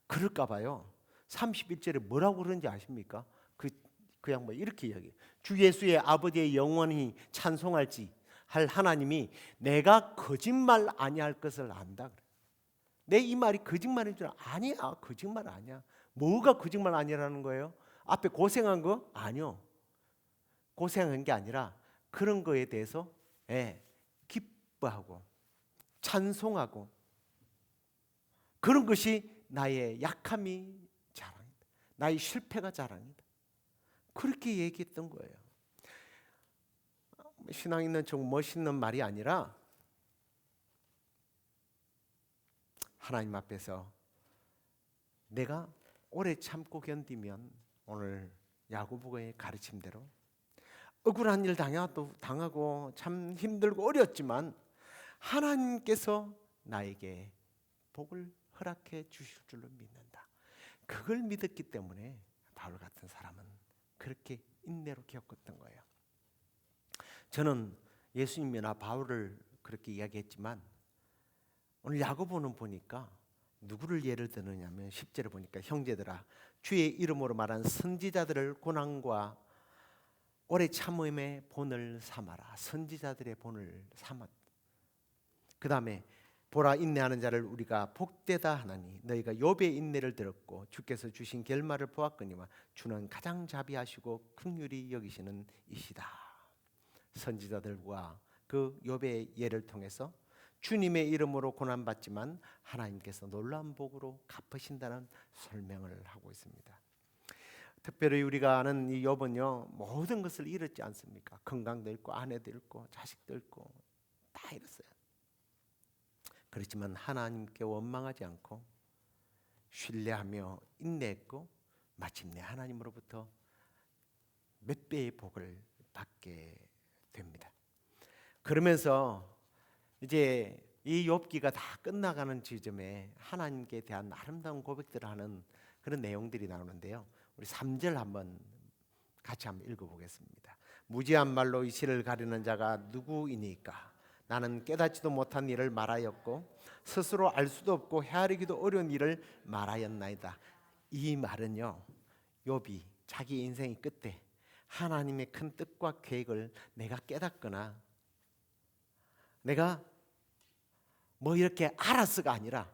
그럴까 봐요. 31절에 뭐라고 그러는지 아십니까? 그 양반 이렇게 이야기해요. 주 예수의 아버지의 영원히 찬송할지 할 하나님이 내가 거짓말 아니할 것을 안다. 내 이 말이 거짓말인 줄 아니야. 거짓말 아니야. 뭐가 거짓말 아니라는 거예요? 앞에 고생한 거? 아니요. 고생한 게 아니라 그런 거에 대해서 기뻐하고 찬송하고 그런 것이 나의 약함이 자랑이다. 나의 실패가 자랑이다. 그렇게 얘기했던 거예요. 신앙 있는 척 멋있는 말이 아니라 하나님 앞에서 내가 오래 참고 견디면 오늘 야고보의 가르침대로 억울한 일 당하고 참 힘들고 어렵지만 하나님께서 나에게 복을 허락해 주실 줄로 믿는다. 그걸 믿었기 때문에 바울 같은 사람은 그렇게 인내로 겪었던 거예요. 저는 예수님이나 바울을 그렇게 이야기했지만 오늘 야고보는 보니까 누구를 예를 드느냐면 10절에 보니까 형제들아 주의 이름으로 말한 선지자들을 고난과 오래 참음의 본을 삼아라. 선지자들의 본을 삼았다. 그 다음에 보라 인내하는 자를 우리가 복되다 하나니 너희가 욥의 인내를 들었고 주께서 주신 결말을 보았거니와 주는 가장 자비하시고 긍휼히 여기시는 이시다. 선지자들과 그 욥의 예를 통해서 주님의 이름으로 고난받지만 하나님께서 놀라운 복으로 갚으신다는 설명을 하고 있습니다. 특별히 우리가 아는 이 욥은요 모든 것을 잃었지 않습니까? 건강도 잃고 아내도 잃고 자식도 잃고 다 잃었어요. 그렇지만 하나님께 원망하지 않고 신뢰하며 인내했고 마침내 하나님으로부터 몇 배의 복을 받게 됩니다. 그러면서 이제 이 욥기가 다 끝나가는 지점에 하나님께 대한 아름다운 고백들을 하는 그런 내용들이 나오는데요. 우리 3절 한번 같이 한번 읽어보겠습니다. 무지한 말로 이실을 가리는 자가 누구이니까 나는 깨닫지도 못한 일을 말하였고 스스로 알 수도 없고 헤아리기도 어려운 일을 말하였나이다. 이 말은요 욥이 자기 인생의 끝에 하나님의 큰 뜻과 계획을 내가 깨닫거나 내가 뭐 이렇게 알았어가 아니라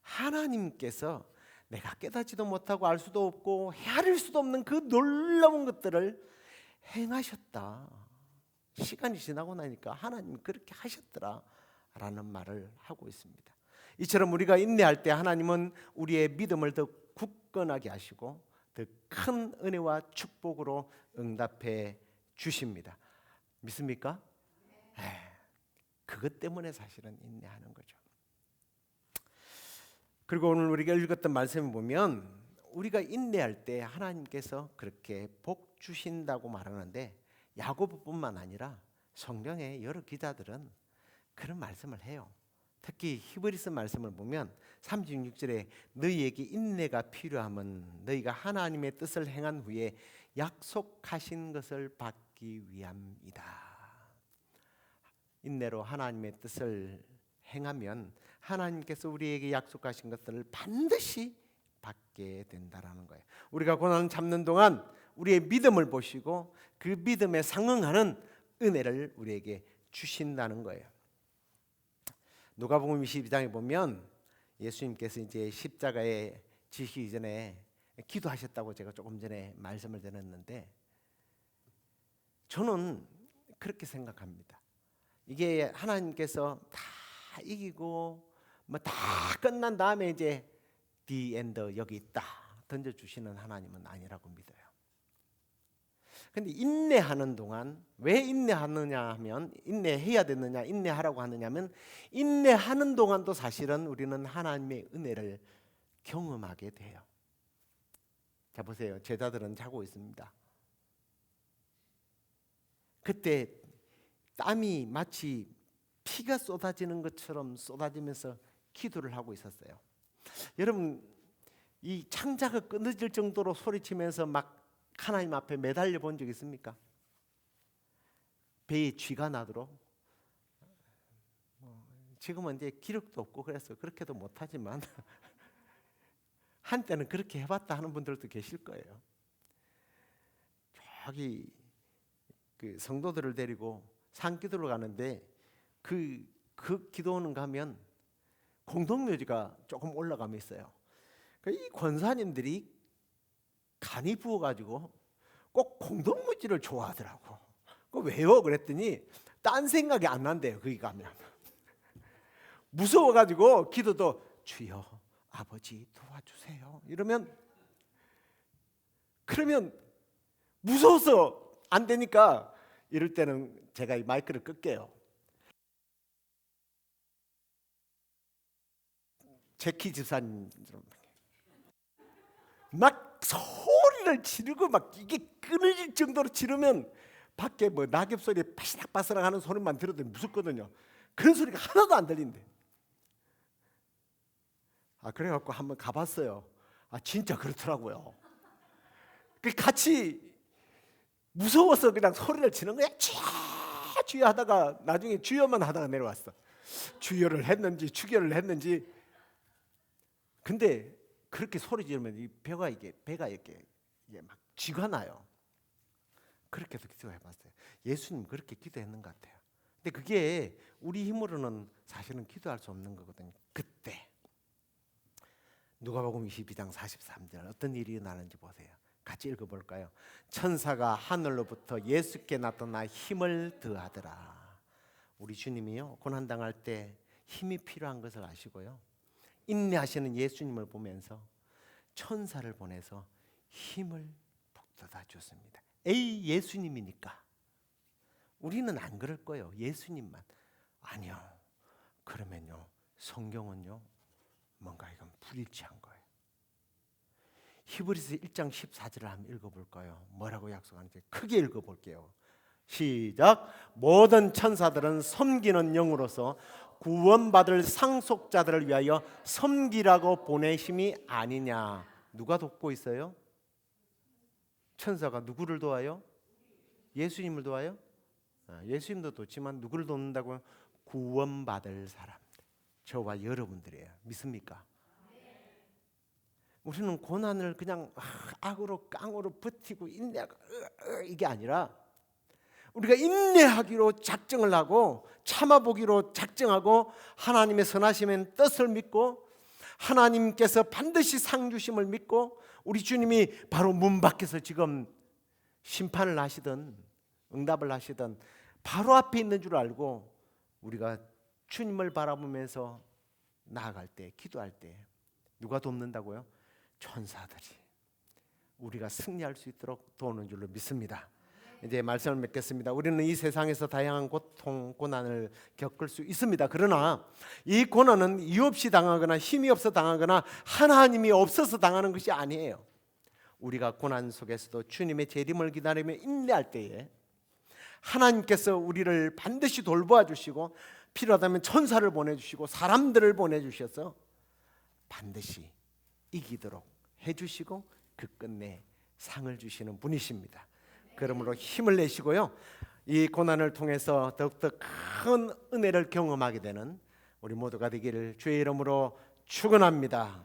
하나님께서 내가 깨닫지도 못하고 알 수도 없고 헤아릴 수도 없는 그 놀라운 것들을 행하셨다. 시간이 지나고 나니까 하나님이 그렇게 하셨더라 라는 말을 하고 있습니다. 이처럼 우리가 인내할 때 하나님은 우리의 믿음을 더 굳건하게 하시고 더 큰 은혜와 축복으로 응답해 주십니다. 믿습니까? 그것 때문에 사실은 인내하는 거죠. 그리고 오늘 우리가 읽었던 말씀을 보면 우리가 인내할 때 하나님께서 그렇게 복 주신다고 말하는데 야고보뿐만 아니라 성경의 여러 기자들은 그런 말씀을 해요. 특히 히브리서 말씀을 보면 36절에 너희에게 인내가 필요함은 너희가 하나님의 뜻을 행한 후에 약속하신 것을 받기 위함이다. 인내로 하나님의 뜻을 행하면 하나님께서 우리에게 약속하신 것들을 반드시 받게 된다라는 거예요. 우리가 고난을 참는 동안 우리의 믿음을 보시고 그 믿음에 상응하는 은혜를 우리에게 주신다는 거예요. 누가복음 22장에 보면 예수님께서 이제 십자가에 지시기 전에 기도하셨다고 제가 조금 전에 말씀을 드렸는데, 저는 그렇게 생각합니다. 이게 하나님께서 다 이기고 뭐 다 끝난 다음에 이제 the end 여기 있다 던져주시는 하나님은 아니라고 믿어요. 근데 인내하는 동안, 왜 인내하느냐 하면, 인내해야 되느냐, 인내하라고 하느냐 하면, 인내하는 동안도 사실은 우리는 하나님의 은혜를 경험하게 돼요. 자 보세요. 제자들은 자고 있습니다. 그때 땀이 마치 피가 쏟아지는 것처럼 쏟아지면서 기도를 하고 있었어요. 여러분, 이 창자가 끊어질 정도로 소리치면서 막 하나님 앞에 매달려 본 적 있습니까? 배에 쥐가 나도록. 지금은 이제 기력도 없고 그래서 그렇게도 못하지만 한때는 그렇게 해봤다 하는 분들도 계실 거예요. 저기 그 성도들을 데리고 산기도를 가는데 그 기도원을 가면 공동묘지가 조금 올라가면 있어요. 이 권사님들이 간이 부어가지고 꼭 공동묘지를 좋아하더라고. 왜요? 그랬더니 딴 생각이 안 난대요. 거기 가면 무서워가지고 기도도 주여 아버지 도와주세요 그러면 무서워서 안 되니까 이럴 때는 제가 이 마이크를 끌게요. 제키 집사님 막 소리를 지르고 막 이게 끊어질 정도로 지르면 밖에 뭐 낙엽 소리 바스락바스락 하는 소리만 들어도 무섭거든요. 그런 소리가 하나도 안 들린대. 그래갖고 한번 가봤어요. 진짜 그렇더라고요. 같이 무서워서 그냥 소리를 지르는 거야. 주여 하다가 나중에 주여만 하다가 내려왔어. 주여를 했는지 추결을 했는지. 근데 그렇게 소리 지르면 이 배가 이게 막 쥐가 나요. 그렇게 해서 기도해봤어요. 예수님 그렇게 기도했는 것 같아요. 근데 그게 우리 힘으로는 사실은 기도할 수 없는 거거든요. 그때 누가복음 22장 43절 어떤 일이 일어나는지 보세요. 같이 읽어볼까요? 천사가 하늘로부터 예수께 나타나 힘을 더하더라. 우리 주님이요 고난당할 때 힘이 필요한 것을 아시고요, 인내하시는 예수님을 보면서 천사를 보내서 힘을 북돋아 줬습니다. 에이 예수님이니까. 우리는 안 그럴 거예요. 예수님만. 아니요. 그러면요 성경은요 뭔가 이건 불일치한 거예요. 히브리서 1장 14절을 한번 읽어볼까요? 뭐라고 약속하는지 크게 읽어볼게요. 시작. 모든 천사들은 섬기는 영으로서 구원받을 상속자들을 위하여 섬기라고 보내심이 아니냐. 누가 돕고 있어요? 천사가 누구를 도와요? 예수님을 도와요? 예수님도 돕지만 누구를 돕는다고요? 구원받을 사람들, 저와 여러분들이에요. 믿습니까? 우리는 고난을 그냥 악으로 깡으로 버티고 인내하고 이게 아니라 우리가 인내하기로 작정을 하고 참아보기로 작정하고 하나님의 선하심의 뜻을 믿고 하나님께서 반드시 상 주심을 믿고 우리 주님이 바로 문 밖에서 지금 심판을 하시든 응답을 하시든 바로 앞에 있는 줄 알고 우리가 주님을 바라보면서 나아갈 때, 기도할 때 누가 돕는다고요? 천사들이 우리가 승리할 수 있도록 도우는 줄로 믿습니다. 이제 말씀을 맺겠습니다. 우리는 이 세상에서 다양한 고통, 고난을 겪을 수 있습니다. 그러나 이 고난은 이유 없이 당하거나 힘이 없어 당하거나 하나님이 없어서 당하는 것이 아니에요. 우리가 고난 속에서도 주님의 재림을 기다리며 인내할 때에 하나님께서 우리를 반드시 돌보아 주시고 필요하다면 천사를 보내주시고 사람들을 보내주셔서 반드시 이기도록 해주시고 그 끝내 상을 주시는 분이십니다. 그러므로 힘을 내시고요, 이 고난을 통해서 더욱더 큰 은혜를 경험하게 되는 우리 모두가 되기를 주의 이름으로 축원합니다.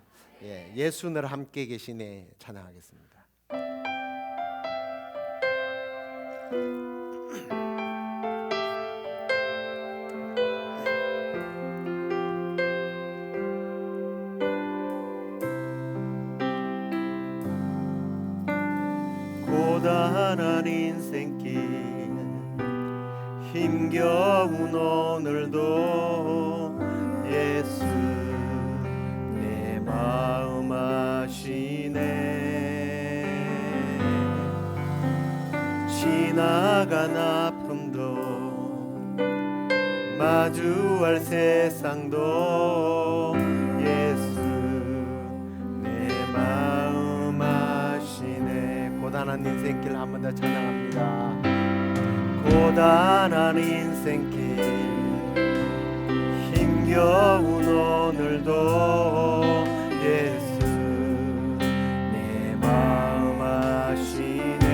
예수 늘 함께 계시네 찬양하겠습니다. 고단한 인생길 힘겨운 오늘도 예수 내 마음 아시네. 지나간 아픔도 마주할 세상도 예수 내 마음 아시네. 고단한 인생길 한 번 더 찬양합니다. 고단한 인생길 힘겨운 오늘도 예수 내 마음 아시네.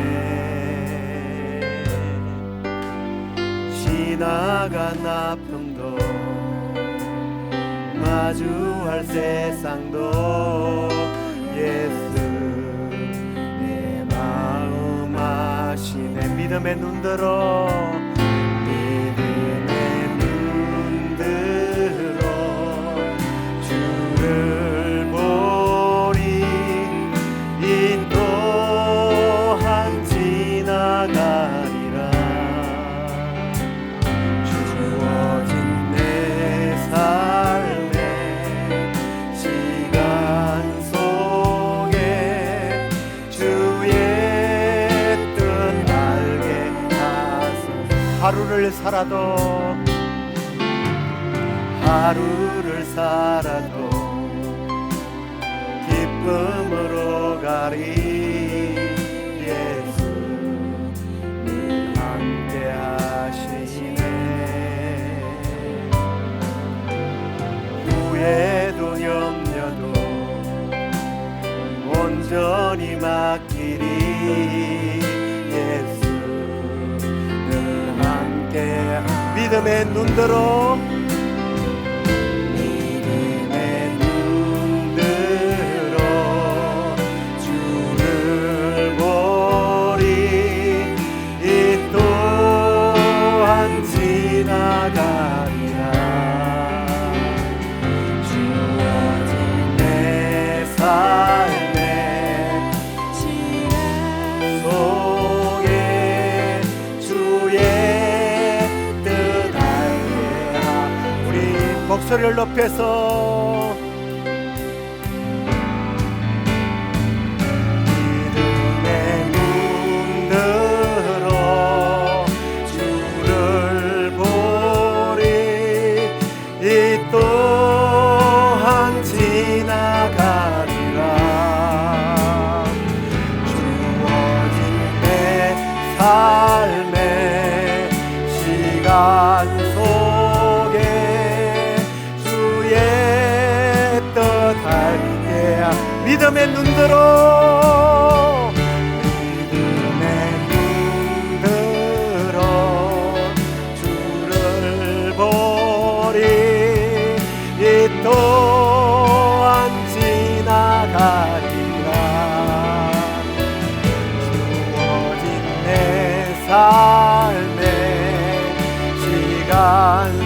지나간 아픔도 마주할 세상도 예수 내 마음 아시네. 믿음의 눈들어 믿음의 눈들어 주를 보리. 이 또한 지나가리라. 주어진 내 삶의 시간 속에 주의 뜻 알게 하소서. 하루를 살아도 기쁨으로 가리. 예수 늘 함께 하시네. 후회도 염려도 온전히 맡기리. 예수 늘 함께. 믿음의 눈들어 주를 보리. 이 또한 지나가리라. 주어진 내 삶의 속에 주의 뜻 알게 하. 우리 목소리를 높여서 또한 지나가리라. 주어진 내 삶의 시간 속에 주의 뜻 알게. 믿음의 눈들어 또한 지나가리라. 주어진 내 삶의 시간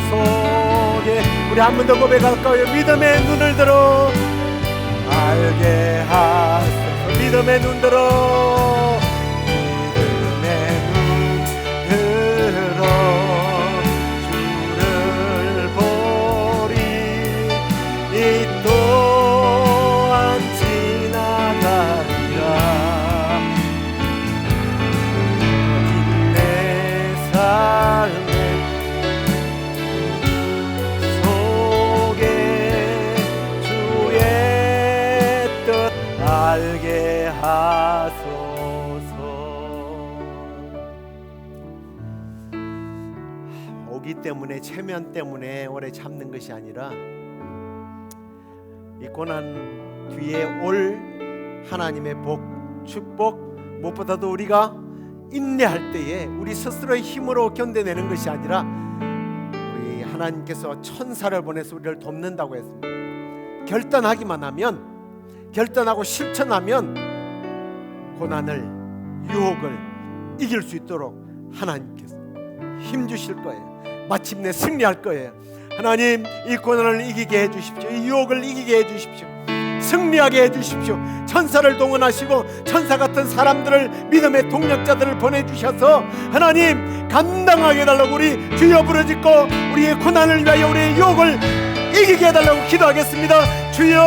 속에 우리 한 번 더 고백할까요? 믿음의 눈을 들어 알게 하소서. 믿음의 눈 들어 믿음의 눈 들어 이 또한 지나가리라. 내 삶의 속에 주의 뜻 알게 하소서. 오기 때문에 체면 때문에 오래 참는 것이 아니라 있고 난 뒤에 올 하나님의 복, 축복, 무엇보다도 우리가 인내할 때에 우리 스스로의 힘으로 견뎌내는 것이 아니라 우리 하나님께서 천사를 보내서 우리를 돕는다고 했습니다. 결단하기만 하면, 결단하고 실천하면 고난을, 유혹을 이길 수 있도록 하나님께서 힘 주실 거예요. 마침내 승리할 거예요. 하나님, 이 고난을 이기게 해주십시오. 이 유혹을 이기게 해주십시오. 승리하게 해주십시오. 천사를 동원하시고 천사 같은 사람들을, 믿음의 동력자들을 보내주셔서 하나님 감당하게 해달라고 우리 주여 부르짖고 우리의 고난을 위하여 우리의 유혹을 이기게 해달라고 기도하겠습니다. 주여.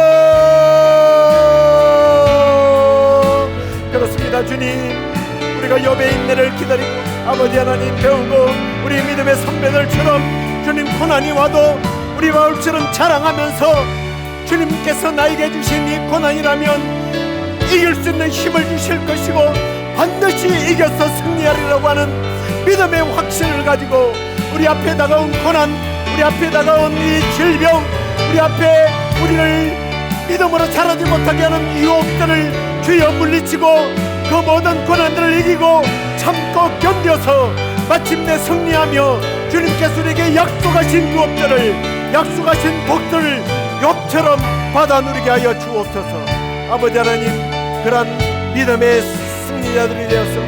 그렇습니다. 주님, 우리가 욥의 인내를 기다리고 아버지 하나님 배우고 우리 믿음의 선배들처럼 주님 고난이 와도 우리 바울처럼 자랑하면서 주님께서 나에게 주신 이 고난이라면 이길 수 있는 힘을 주실 것이고 반드시 이겨서 승리하리라고 하는 믿음의 확신을 가지고 우리 앞에 다가온 고난, 우리 앞에 다가온 이 질병, 우리 앞에 우리를 믿음으로 자라지 못하게 하는 유혹들을 주여 물리치고 그 모든 고난들을 이기고 참고 견뎌서 마침내 승리하며 주님께서 우리에게 약속하신 유업들을, 약속하신 복들을 욥처럼 받아 누리게 하여 주옵소서. 아버지 하나님, 그러한 믿음의 승리자들이 되어서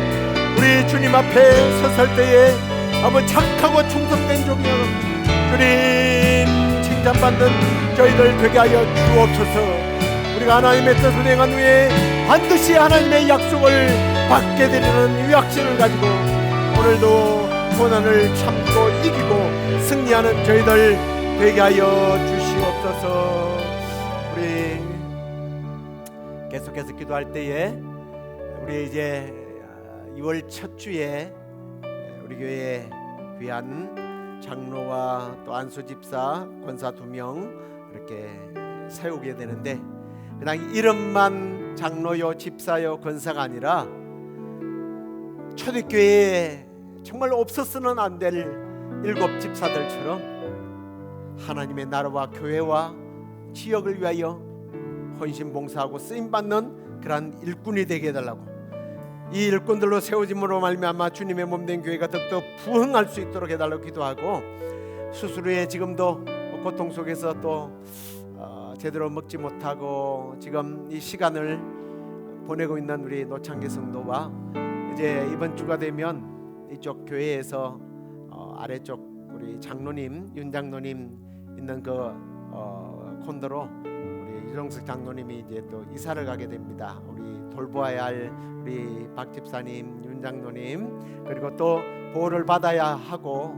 우리 주님 앞에 섰을 때에 아버지 착하고 충성된 종이여 주님 칭찬받는 저희들 되게 하여 주옵소서. 우리가 하나님의 뜻을 행한 후에 반드시 하나님의 약속을 받게 되리는 이 확신을 가지고 오늘도 고난을 참고 이기고 승리하는 저희들 되게 하여 주시옵소서. 우리 계속해서 기도할 때에 우리 이제 2월 첫 주에 우리 교회에 귀한 장로와 또 안수 집사, 권사 2명 이렇게 세우게 되는데 그냥 이름만 장로요, 집사요, 권사가 아니라 초대교회에 정말 없어서는 안 될 7 집사들처럼 하나님의 나라와 교회와 지역을 위하여 헌신봉사하고 쓰임받는 그러한 일꾼이 되게 해달라고, 이 일꾼들로 세워짐으로 말미암아 주님의 몸된 교회가 더욱더 부흥할 수 있도록 해달라고 기도하고, 수술 후에 지금도 고통 속에서 또 제대로 먹지 못하고 지금 이 시간을 보내고 있는 우리 노창기 성도와 이제 이번 주가 되면 이쪽 교회에서 아래쪽 우리 장로님, 윤 장로님 있는 그 콘도로 우리 유정석 장로님이 이제 또 이사를 가게 됩니다. 우리 돌보아야 할 우리 박 집사님, 윤 장로님, 그리고 또 보호를 받아야 하고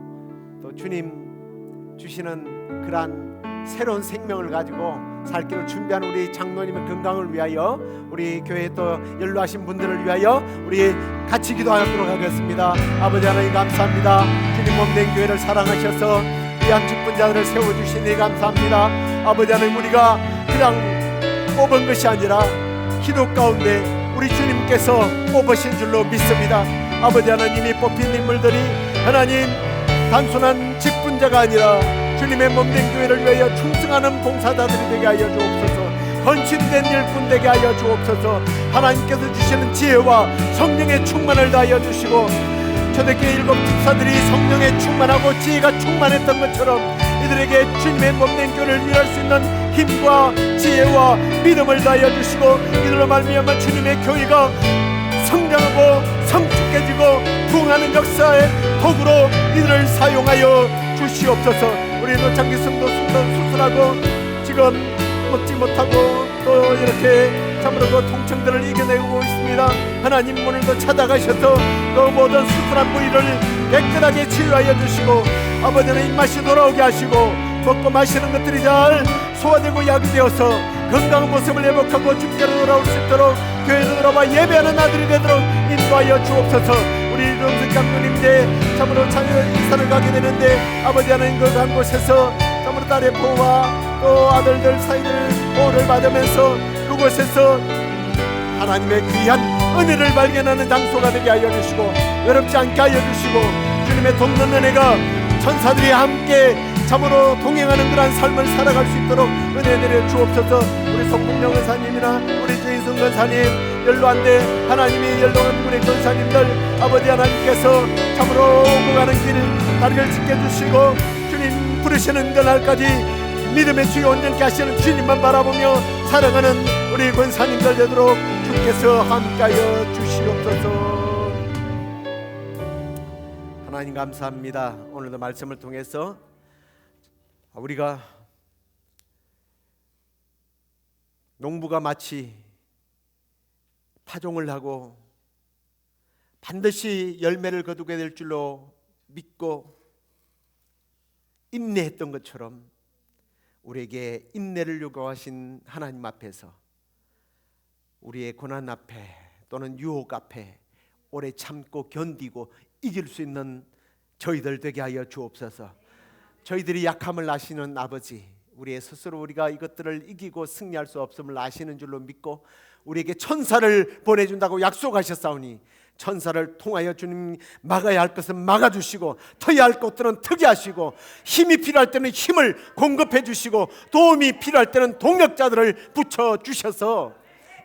또 주님 주시는 그러한 새로운 생명을 가지고 살기를 준비하는 우리 장로님의 건강을 위하여, 우리 교회에 또 연로하신 분들을 위하여 우리 같이 기도하도록 하겠습니다. 아버지 하나님 감사합니다. 주님 몸된 교회를 사랑하셔서 귀한 직분자들을 세워주시니 감사합니다. 아버지 하나님, 우리가 그냥 뽑은 것이 아니라 기도 가운데 우리 주님께서 뽑으신 줄로 믿습니다. 아버지 하나님이 뽑힌 인물들이 하나님 단순한 직분자가 아니라 주님의 몸된 교회를 위하여 충성하는 봉사자들이 되게 하여 주옵소서. 헌신된 일꾼 되게 하여 주옵소서. 하나님께서 주시는 지혜와 성령의 충만을 다하여 주시고, 초대교회 7 집사들이 성령에 충만하고 지혜가 충만했던 것처럼 이들에게 주님의 몸된 교회를 이룰 수 있는 힘과 지혜와 믿음을 다하여 주시고, 이들로 말미암아 주님의 교회가 성장하고 성숙해지고 부흥하는 역사의 도구로 이들을 사용하여 주시옵소서. 우리 노창기 성도 수술하고 지금 먹지 못하고 또 이렇게 참으로 그 통증들을 이겨내고 있습니다. 하나님, 오늘도 찾아가셔서 그 모든 수술한 부위를 깨끗하게 치유하여 주시고, 아버지는 입맛이 돌아오게 하시고 먹고 마시는 것들이 잘 소화되고 약이 되어서 건강한 모습을 회복하고 주께로 돌아올 수 있도록 교회로 돌아와 예배하는 아들이 되도록 인도하여 주옵소서. 우리 유정석 장로님 이제 참으로 자녀 이사를 가게 되는데 아버지 하나님 그 간 곳에서 참으로 딸의 보호와 또 아들들 사이들 보호를 받으면서 그곳에서 하나님의 귀한 은혜를 발견하는 장소가 되게 하여 주시고, 외롭지 않게 하여 주시고, 주님의 돕는 은혜가 천사들이 함께 참으로 동행하는 그러한 삶을 살아갈 수 있도록 은혜 내려 주옵소서. 우리 송풍령 권사님이나 우리 주인승 권사님, 연로한데 하나님이 연로한 우리 권사님들 아버지 하나님께서 참으로 오고 가는 길 다리를 지켜주시고 주님 부르시는 그날까지 믿음의 주여 온전케 하시는 주님만 바라보며 살아가는 우리 권사님들 되도록 주께서 함께하여 주시옵소서. 하나님 감사합니다. 오늘도 말씀을 통해서 우리가 농부가 마치 파종을 하고 반드시 열매를 거두게 될 줄로 믿고 인내했던 것처럼 우리에게 인내를 요구하신 하나님 앞에서 우리의 고난 앞에 또는 유혹 앞에 오래 참고 견디고 이길 수 있는 저희들 되게 하여 주옵소서. 저희들이 약함을 아시는 아버지, 우리의 스스로 우리가 이것들을 이기고 승리할 수 없음을 아시는 줄로 믿고 우리에게 천사를 보내준다고 약속하셨사오니 천사를 통하여 주님 막아야 할 것은 막아주시고 터야 할 것들은 트게 하시고 힘이 필요할 때는 힘을 공급해 주시고 도움이 필요할 때는 동력자들을 붙여주셔서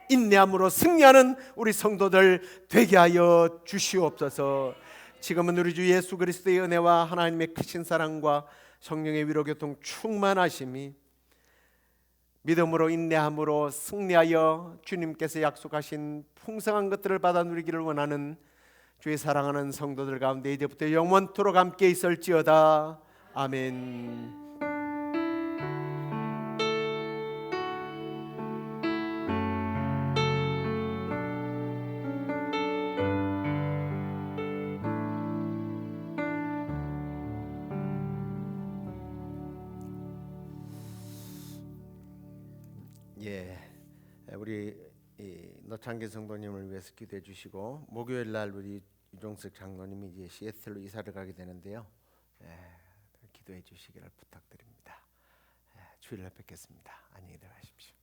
인내함으로 승리하는 우리 성도들 되게 하여 주시옵소서. 지금은 우리 주 예수 그리스도의 은혜와 하나님의 크신 사랑과 성령의 위로교통 충만하심이 믿음으로 인내함으로 승리하여 주님께서 약속하신 풍성한 것들을 받아 누리기를 원하는 주의 사랑하는 성도들 가운데 이제부터 영원토록 함께 있을지어다. 아멘. 우리 노창기 성도님을 위해서 기도해 주시고 목요일 날 우리 유종석 장로님이 이제 시애틀로 이사를 가게 되는데요. 기도해 주시기를 부탁드립니다. 주일날 뵙겠습니다. 안녕히 들어가십시오.